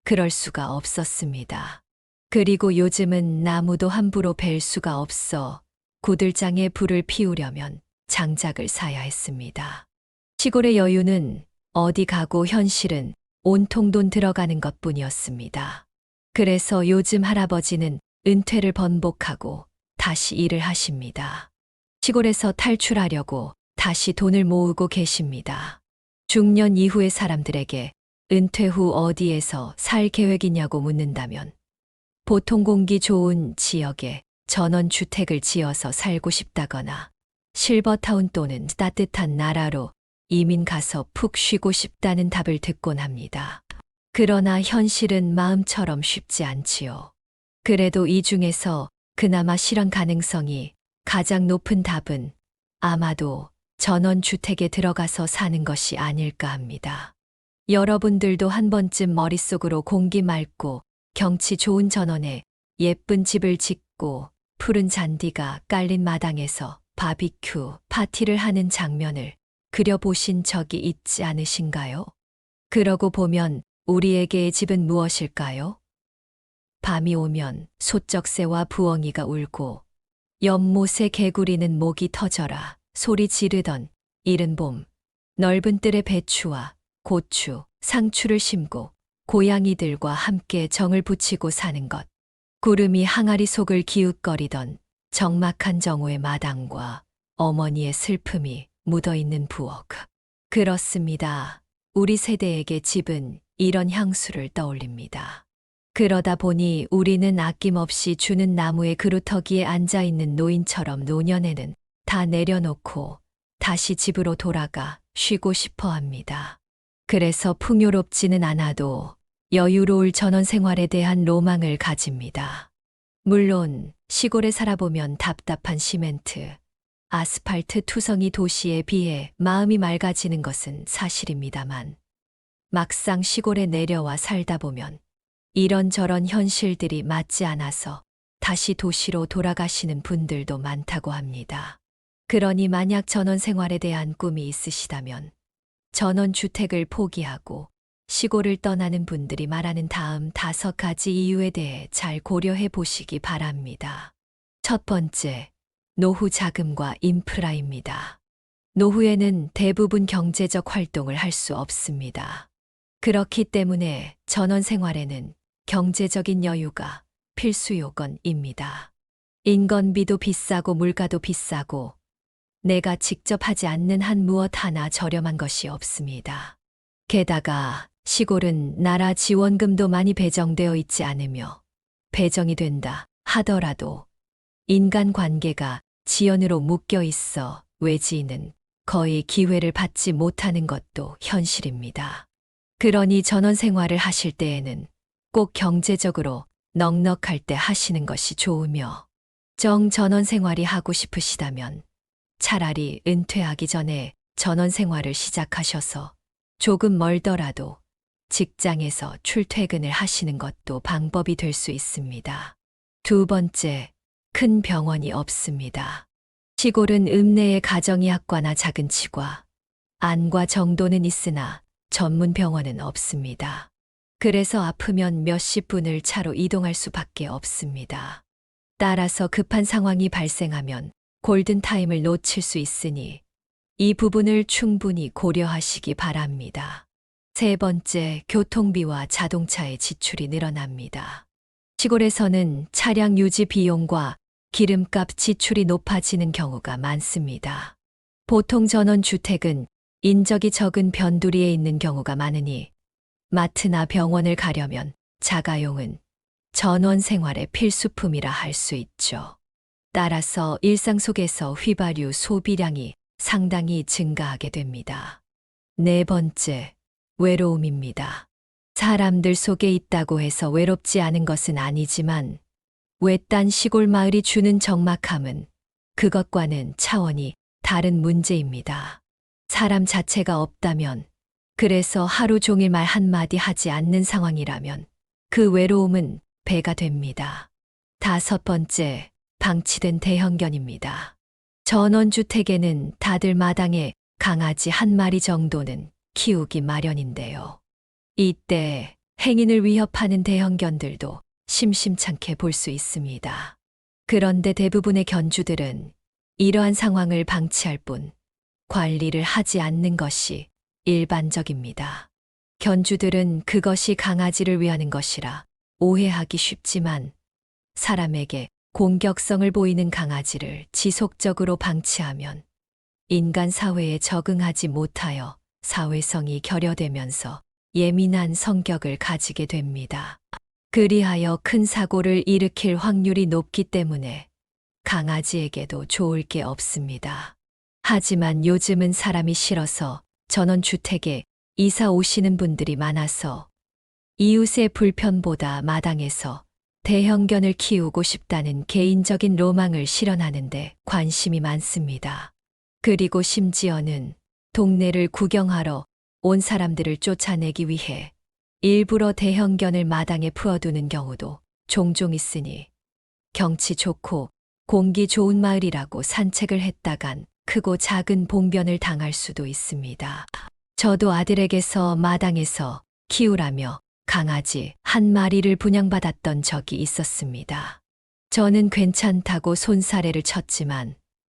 그럴 수가 없었습니다. 그리고 요즘은 나무도 함부로 벨 수가 없어 구들장에 불을 피우려면 장작을 사야 했습니다. 시골의 여유는 어디 가고 현실은 온통 돈 들어가는 것뿐이었습니다. 그래서 요즘 할아버지는 은퇴를 번복하고 다시 일을 하십니다. 시골에서 탈출하려고 다시 돈을 모으고 계십니다. 중년 이후의 사람들에게 은퇴 후 어디에서 살 계획이냐고 묻는다면 보통 공기 좋은 지역에 전원주택을 지어서 살고 싶다거나 실버타운 또는 따뜻한 나라로 이민 가서 푹 쉬고 싶다는 답을 듣곤 합니다. 그러나 현실은 마음처럼 쉽지 않지요. 그래도 이 중에서 그나마 실현 가능성이 가장 높은 답은 아마도 전원주택에 들어가서 사는 것이 아닐까 합니다. 여러분들도 한 번쯤 머릿속으로 공기 맑고 경치 좋은 전원에 예쁜 집을 짓고 푸른 잔디가 깔린 마당에서 바비큐 파티를 하는 장면을 그려보신 적이 있지 않으신가요? 그러고 보면 우리에게의 집은 무엇일까요? 밤이 오면 소쩍새와 부엉이가 울고 연못에 개구리는 목이 터져라 소리 지르던 이른 봄, 넓은 뜰에 배추와 고추, 상추를 심고 고양이들과 함께 정을 붙이고 사는 것. 구름이 항아리 속을 기웃거리던 적막한 정오의 마당과 어머니의 슬픔이 묻어있는 부엌. 그렇습니다. 우리 세대에게 집은 이런 향수를 떠올립니다. 그러다 보니 우리는 아낌없이 주는 나무의 그루터기에 앉아있는 노인처럼 노년에는 다 내려놓고 다시 집으로 돌아가 쉬고 싶어 합니다. 그래서 풍요롭지는 않아도 여유로울 전원 생활에 대한 로망을 가집니다. 물론 시골에 살아보면 답답한 시멘트, 아스팔트 투성이 도시에 비해 마음이 맑아지는 것은 사실입니다만 막상 시골에 내려와 살다 보면 이런저런 현실들이 맞지 않아서 다시 도시로 돌아가시는 분들도 많다고 합니다. 그러니 만약 전원 생활에 대한 꿈이 있으시다면 전원주택을 포기하고 시골을 떠나는 분들이 말하는 다음 5가지 이유에 대해 잘 고려해 보시기 바랍니다. 첫 번째, 노후 자금과 인프라입니다. 노후에는 대부분 경제적 활동을 할 수 없습니다. 그렇기 때문에 전원 생활에는 경제적인 여유가 필수 요건입니다. 인건비도 비싸고 물가도 비싸고 내가 직접 하지 않는 한 무엇 하나 저렴한 것이 없습니다. 게다가 시골은 나라 지원금도 많이 배정되어 있지 않으며 배정이 된다 하더라도 인간관계가 지연으로 묶여 있어 외지인은 거의 기회를 받지 못하는 것도 현실입니다. 그러니 전원 생활을 하실 때에는 꼭 경제적으로 넉넉할 때 하시는 것이 좋으며 전원 생활이 하고 싶으시다면 차라리 은퇴하기 전에 전원 생활을 시작하셔서 조금 멀더라도 직장에서 출퇴근을 하시는 것도 방법이 될 수 있습니다. 두 번째, 큰 병원이 없습니다. 시골은 읍내의 가정의학과나 작은 치과, 안과 정도는 있으나 전문 병원은 없습니다. 그래서 아프면 몇십 분을 차로 이동할 수밖에 없습니다. 따라서 급한 상황이 발생하면 골든타임을 놓칠 수 있으니 이 부분을 충분히 고려하시기 바랍니다. 세 번째, 교통비와 자동차의 지출이 늘어납니다. 시골에서는 차량 유지 비용과 기름값 지출이 높아지는 경우가 많습니다. 보통 전원주택은 인적이 적은 변두리에 있는 경우가 많으니 마트나 병원을 가려면 자가용은 전원 생활의 필수품이라 할 수 있죠. 따라서 일상 속에서 휘발유 소비량이 상당히 증가하게 됩니다. 네 번째, 외로움입니다. 사람들 속에 있다고 해서 외롭지 않은 것은 아니지만 외딴 시골 마을이 주는 적막함은 그것과는 차원이 다른 문제입니다. 사람 자체가 없다면, 그래서 하루 종일 말 한마디 하지 않는 상황이라면 그 외로움은 배가 됩니다. 다섯 번째, 방치된 대형견입니다. 전원주택에는 다들 마당에 강아지 한 마리 정도는 키우기 마련인데요. 이때 행인을 위협하는 대형견들도 심심찮게 볼 수 있습니다. 그런데 대부분의 견주들은 이러한 상황을 방치할 뿐 관리를 하지 않는 것이 일반적입니다. 견주들은 그것이 강아지를 위하는 것이라 오해하기 쉽지만 사람에게 공격성을 보이는 강아지를 지속적으로 방치하면 인간 사회에 적응하지 못하여 사회성이 결여되면서 예민한 성격을 가지게 됩니다. 그리하여 큰 사고를 일으킬 확률이 높기 때문에 강아지에게도 좋을 게 없습니다. 하지만 요즘은 사람이 싫어서 전원주택에 이사 오시는 분들이 많아서 이웃의 불편보다 마당에서 대형견을 키우고 싶다는 개인적인 로망을 실현하는데 관심이 많습니다. 그리고 심지어는 동네를 구경하러 온 사람들을 쫓아내기 위해 일부러 대형견을 마당에 풀어두는 경우도 종종 있으니 경치 좋고 공기 좋은 마을이라고 산책을 했다간 크고 작은 봉변을 당할 수도 있습니다. 저도 아들에게서 마당에서 키우라며 강아지 한 마리를 분양받았던 적이 있었습니다. 저는 괜찮다고 손사래를 쳤지만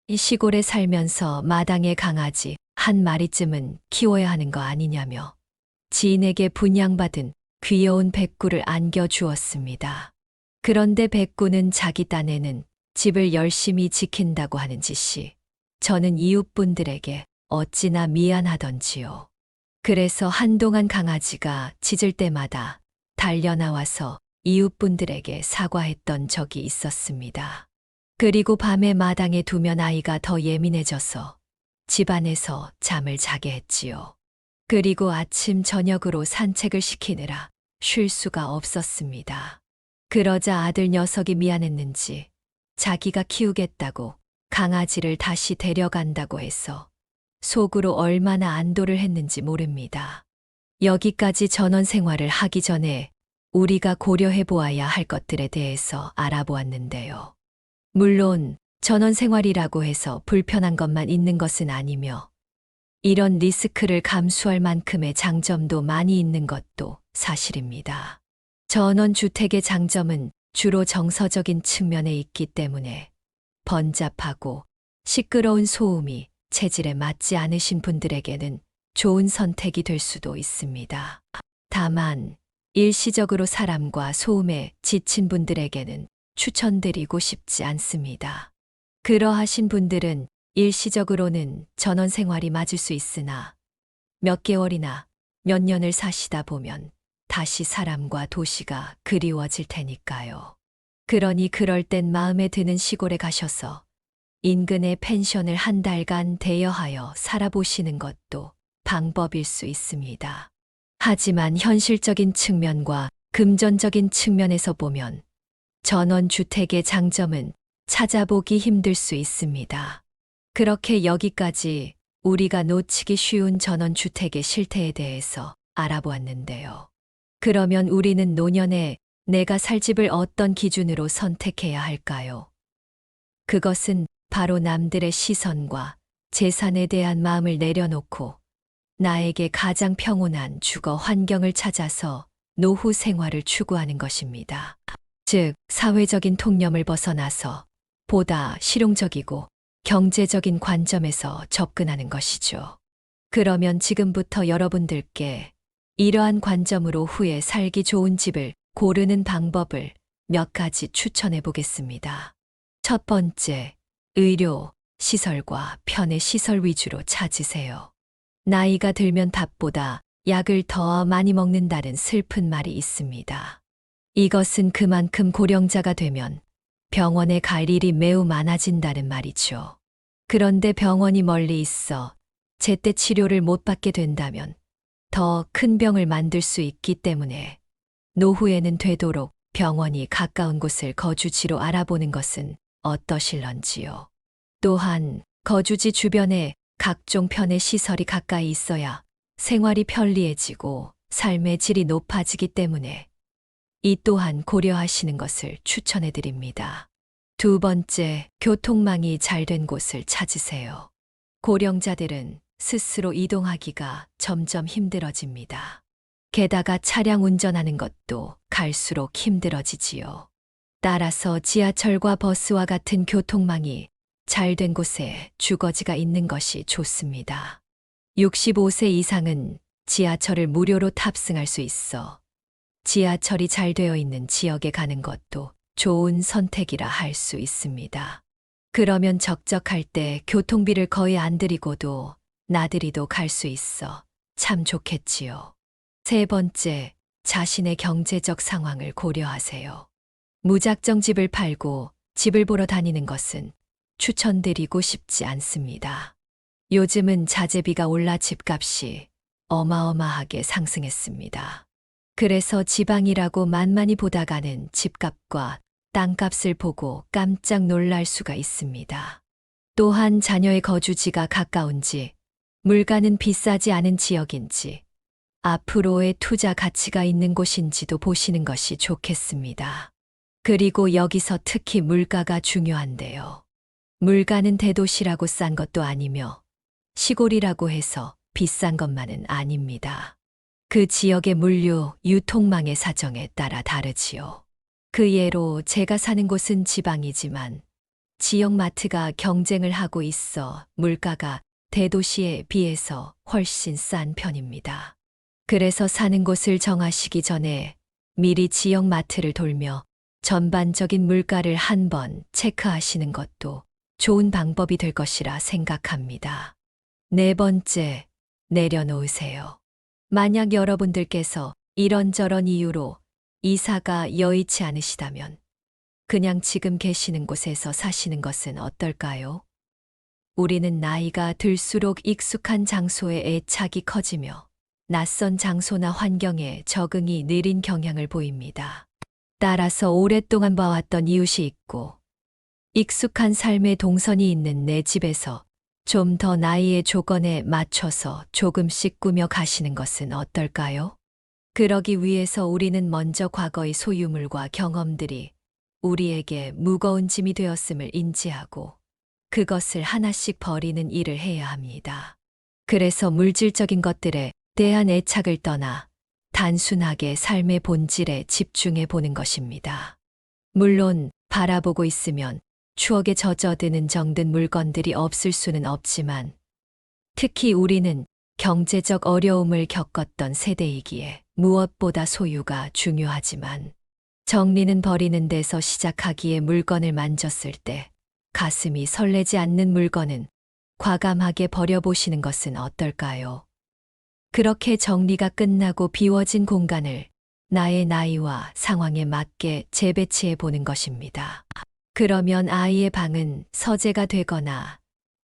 이 시골에 살면서 마당에 강아지 한 마리쯤은 키워야 하는 거 아니냐며 지인에게 분양받은 귀여운 백구를 안겨주었습니다. 그런데 백구는 자기 딴에는 집을 열심히 지킨다고 하는 짓이 저는 이웃분들에게 어찌나 미안하던지요. 그래서 한동안 강아지가 짖을 때마다 달려나와서 이웃분들에게 사과했던 적이 있었습니다. 그리고 밤에 마당에 두면 아이가 더 예민해져서 집안에서 잠을 자게 했지요. 그리고 아침 저녁으로 산책을 시키느라 쉴 수가 없었습니다. 그러자 아들 녀석이 미안했는지 자기가 키우겠다고 강아지를 다시 데려간다고 해서 속으로 얼마나 안도를 했는지 모릅니다. 여기까지 전원 생활을 하기 전에 우리가 고려해 보아야 할 것들에 대해서 알아보았는데요. 물론 전원 생활이라고 해서 불편한 것만 있는 것은 아니며 이런 리스크를 감수할 만큼의 장점도 많이 있는 것도 사실입니다. 전원주택의 장점은 주로 정서적인 측면에 있기 때문에 번잡하고 시끄러운 소음이 체질에 맞지 않으신 분들에게는 좋은 선택이 될 수도 있습니다. 다만 일시적으로 사람과 소음에 지친 분들에게는 추천드리고 싶지 않습니다. 그러하신 분들은 일시적으로는 전원 생활이 맞을 수 있으나 몇 개월이나 몇 년을 사시다 보면 다시 사람과 도시가 그리워질 테니까요. 그러니 그럴 땐 마음에 드는 시골에 가셔서 인근의 펜션을 한 달간 대여하여 살아보시는 것도 방법일 수 있습니다. 하지만 현실적인 측면과 금전적인 측면에서 보면 전원주택의 장점은 찾아보기 힘들 수 있습니다. 그렇게 여기까지 우리가 놓치기 쉬운 전원주택의 실태에 대해서 알아보았는데요. 그러면 우리는 노년에 내가 살 집을 어떤 기준으로 선택해야 할까요? 그것은 바로 남들의 시선과 재산에 대한 마음을 내려놓고 나에게 가장 평온한 주거 환경을 찾아서 노후 생활을 추구하는 것입니다. 즉, 사회적인 통념을 벗어나서 보다 실용적이고 경제적인 관점에서 접근하는 것이죠. 그러면 지금부터 여러분들께 이러한 관점으로 후에 살기 좋은 집을 고르는 방법을 몇 가지 추천해 보겠습니다. 첫 번째, 의료, 시설과 편의 시설 위주로 찾으세요. 나이가 들면 밥보다 약을 더 많이 먹는다는 슬픈 말이 있습니다. 이것은 그만큼 고령자가 되면 병원에 갈 일이 매우 많아진다는 말이죠. 그런데 병원이 멀리 있어 제때 치료를 못 받게 된다면 더 큰 병을 만들 수 있기 때문에 노후에는 되도록 병원이 가까운 곳을 거주지로 알아보는 것은 어떠실런지요. 또한 거주지 주변에 각종 편의 시설이 가까이 있어야 생활이 편리해지고 삶의 질이 높아지기 때문에 이 또한 고려하시는 것을 추천해 드립니다. 두 번째, 교통망이 잘 된 곳을 찾으세요. 고령자들은 스스로 이동하기가 점점 힘들어집니다. 게다가 차량 운전하는 것도 갈수록 힘들어지지요. 따라서 지하철과 버스와 같은 교통망이 잘 된 곳에 주거지가 있는 것이 좋습니다. 65세 이상은 지하철을 무료로 탑승할 수 있어 지하철이 잘 되어 있는 지역에 가는 것도 좋은 선택이라 할 수 있습니다. 그러면 적적할 때 교통비를 거의 안 들이고도 나들이도 갈 수 있어 참 좋겠지요. 세 번째, 자신의 경제적 상황을 고려하세요. 무작정 집을 팔고 집을 보러 다니는 것은 추천드리고 싶지 않습니다. 요즘은 자재비가 올라 집값이 어마어마하게 상승했습니다. 그래서 지방이라고 만만히 보다가는 집값과 땅값을 보고 깜짝 놀랄 수가 있습니다. 또한 자녀의 거주지가 가까운지, 물가는 비싸지 않은 지역인지, 앞으로의 투자 가치가 있는 곳인지도 보시는 것이 좋겠습니다. 그리고 여기서 특히 물가가 중요한데요. 물가는 대도시라고 싼 것도 아니며 시골이라고 해서 비싼 것만은 아닙니다. 그 지역의 물류, 유통망의 사정에 따라 다르지요. 그 예로 제가 사는 곳은 지방이지만 지역 마트가 경쟁을 하고 있어 물가가 대도시에 비해서 훨씬 싼 편입니다. 그래서 사는 곳을 정하시기 전에 미리 지역 마트를 돌며 전반적인 물가를 한번 체크하시는 것도 좋은 방법이 될 것이라 생각합니다. 네 번째, 내려놓으세요. 만약 여러분들께서 이런저런 이유로 이사가 여의치 않으시다면 그냥 지금 계시는 곳에서 사시는 것은 어떨까요? 우리는 나이가 들수록 익숙한 장소에 애착이 커지며 낯선 장소나 환경에 적응이 느린 경향을 보입니다. 따라서 오랫동안 봐왔던 이웃이 있고 익숙한 삶의 동선이 있는 내 집에서 좀 더 나이의 조건에 맞춰서 조금씩 꾸며 가시는 것은 어떨까요? 그러기 위해서 우리는 먼저 과거의 소유물과 경험들이 우리에게 무거운 짐이 되었음을 인지하고 그것을 하나씩 버리는 일을 해야 합니다. 그래서 물질적인 것들에 대한 애착을 떠나 단순하게 삶의 본질에 집중해 보는 것입니다. 물론 바라보고 있으면 추억에 젖어드는 정든 물건들이 없을 수는 없지만 특히 우리는 경제적 어려움을 겪었던 세대이기에 무엇보다 소유가 중요하지만 정리는 버리는 데서 시작하기에 물건을 만졌을 때 가슴이 설레지 않는 물건은 과감하게 버려보시는 것은 어떨까요? 그렇게 정리가 끝나고 비워진 공간을 나의 나이와 상황에 맞게 재배치해 보는 것입니다. 그러면 아이의 방은 서재가 되거나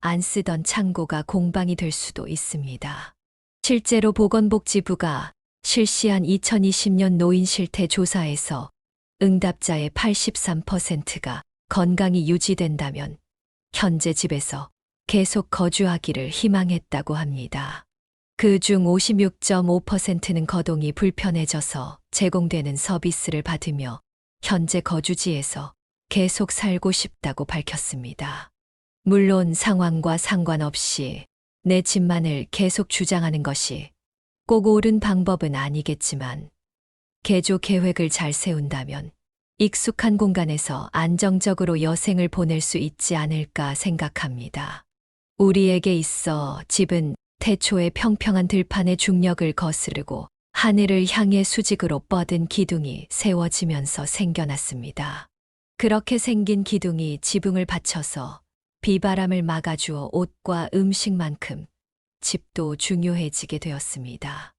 안 쓰던 창고가 공방이 될 수도 있습니다. 실제로 보건복지부가 실시한 2020년 노인 실태 조사에서 응답자의 83%가 건강이 유지된다면 현재 집에서 계속 거주하기를 희망했다고 합니다. 그중 56.5%는 거동이 불편해져서 제공되는 서비스를 받으며 현재 거주지에서 계속 살고 싶다고 밝혔습니다. 물론 상황과 상관없이 내 집만을 계속 주장하는 것이 꼭 옳은 방법은 아니겠지만 개조 계획을 잘 세운다면 익숙한 공간에서 안정적으로 여생을 보낼 수 있지 않을까 생각합니다. 우리에게 있어 집은 태초의 평평한 들판의 중력을 거스르고 하늘을 향해 수직으로 뻗은 기둥이 세워지면서 생겨났습니다. 그렇게 생긴 기둥이 지붕을 받쳐서 비바람을 막아주어 옷과 음식만큼 집도 중요해지게 되었습니다.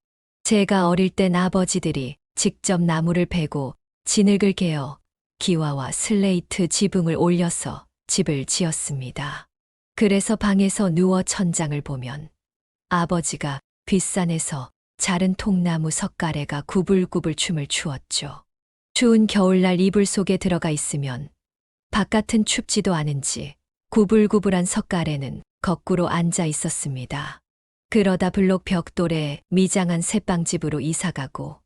제가 어릴 땐 아버지들이 직접 나무를 베고 진흙을 개어 기와와 슬레이트 지붕을 올려서 집을 지었습니다. 그래서 방에서 누워 천장을 보면 아버지가 뒷산에서 자른 통나무 석가래가 구불구불 춤을 추었죠. 추운 겨울날 이불 속에 들어가 있으면 바깥은 춥지도 않은지 구불구불한 석가래는 거꾸로 앉아 있었습니다. 그러다 블록 벽돌에 미장한 새빵집으로 이사가고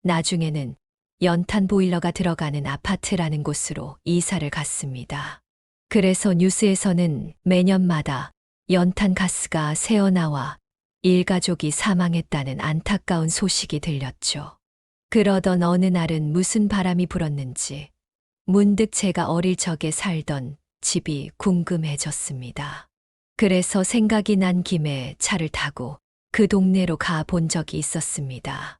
나중에는 연탄 보일러가 들어가는 아파트라는 곳으로 이사를 갔습니다. 그래서 뉴스에서는 매년마다 연탄 가스가 새어나와 일가족이 사망했다는 안타까운 소식이 들렸죠. 그러던 어느 날은 무슨 바람이 불었는지 문득 제가 어릴 적에 살던 집이 궁금해졌습니다. 그래서 생각이 난 김에 차를 타고 그 동네로 가 본 적이 있었습니다.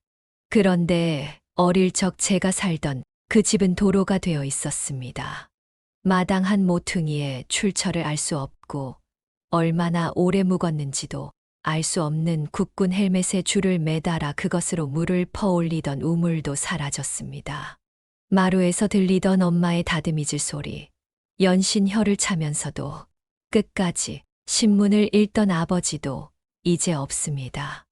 그런데 어릴 적 제가 살던 그 집은 도로가 되어 있었습니다. 마당 한 모퉁이에 출처를 알 수 없고 얼마나 오래 묵었는지도 알 수 없는 국군 헬멧에 줄을 매달아 그것으로 물을 퍼올리던 우물도 사라졌습니다. 마루에서 들리던 엄마의 다듬이질 소리, 연신 혀를 차면서도 끝까지 신문을 읽던 아버지도 이제 없습니다.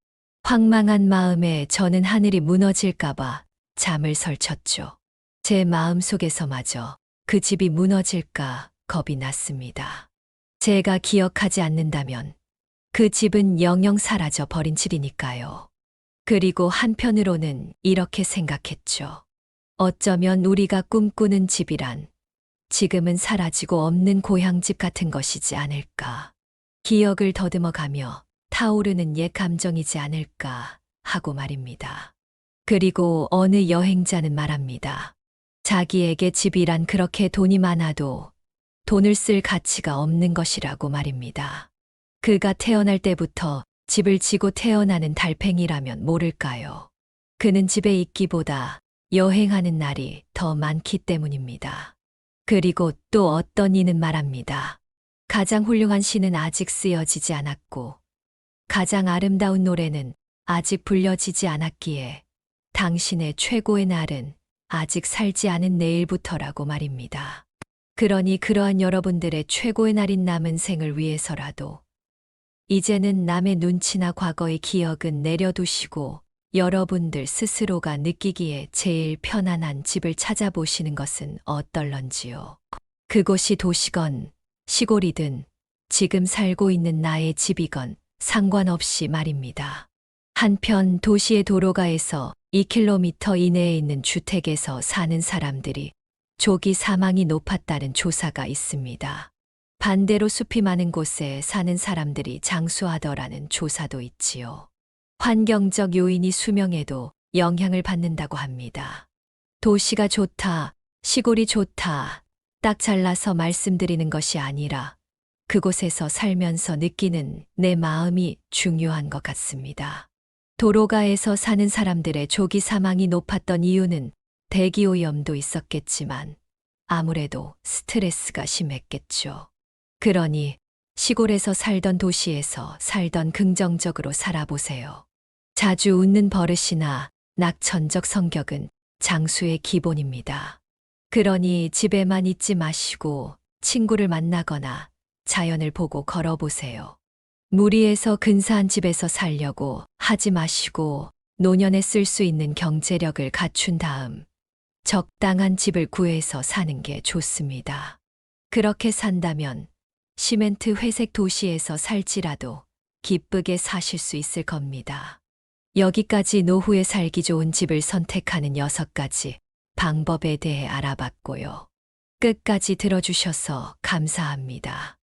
황망한 마음에 저는 하늘이 무너질까봐 잠을 설쳤죠. 제 마음속에서마저 그 집이 무너질까 겁이 났습니다. 제가 기억하지 않는다면 그 집은 영영 사라져 버린 집이니까요. 그리고 한편으로는 이렇게 생각했죠. 어쩌면 우리가 꿈꾸는 집이란 지금은 사라지고 없는 고향집 같은 것이지 않을까. 기억을 더듬어가며 타오르는 옛 감정이지 않을까 하고 말입니다. 그리고 어느 여행자는 말합니다. 자기에게 집이란 그렇게 돈이 많아도 돈을 쓸 가치가 없는 것이라고 말입니다. 그가 태어날 때부터 집을 지고 태어나는 달팽이라면 모를까요? 그는 집에 있기보다 여행하는 날이 더 많기 때문입니다. 그리고 또 어떤 이는 말합니다. 가장 훌륭한 시는 아직 쓰여지지 않았고 가장 아름다운 노래는 아직 불려지지 않았기에 당신의 최고의 날은 아직 살지 않은 내일부터라고 말입니다. 그러니 그러한 여러분들의 최고의 날인 남은 생을 위해서라도 이제는 남의 눈치나 과거의 기억은 내려두시고 여러분들 스스로가 느끼기에 제일 편안한 집을 찾아보시는 것은 어떨런지요. 그곳이 도시건 시골이든 지금 살고 있는 나의 집이건 상관없이 말입니다. 한편 도시의 도로가에서 2km 이내에 있는 주택에서 사는 사람들이 조기 사망이 높았다는 조사가 있습니다. 반대로 숲이 많은 곳에 사는 사람들이 장수하더라는 조사도 있지요. 환경적 요인이 수명에도 영향을 받는다고 합니다. 도시가 좋다, 시골이 좋다, 딱 잘라서 말씀드리는 것이 아니라 그곳에서 살면서 느끼는 내 마음이 중요한 것 같습니다. 도로가에서 사는 사람들의 조기 사망이 높았던 이유는 대기오염도 있었겠지만 아무래도 스트레스가 심했겠죠. 그러니 시골에서 살던 도시에서 살던 긍정적으로 살아보세요. 자주 웃는 버릇이나 낙천적 성격은 장수의 기본입니다. 그러니 집에만 있지 마시고 친구를 만나거나 자연을 보고 걸어보세요. 무리해서 근사한 집에서 살려고 하지 마시고 노년에 쓸 수 있는 경제력을 갖춘 다음 적당한 집을 구해서 사는 게 좋습니다. 그렇게 산다면 시멘트 회색 도시에서 살지라도 기쁘게 사실 수 있을 겁니다. 여기까지 노후에 살기 좋은 집을 선택하는 6가지 방법에 대해 알아봤고요. 끝까지 들어주셔서 감사합니다.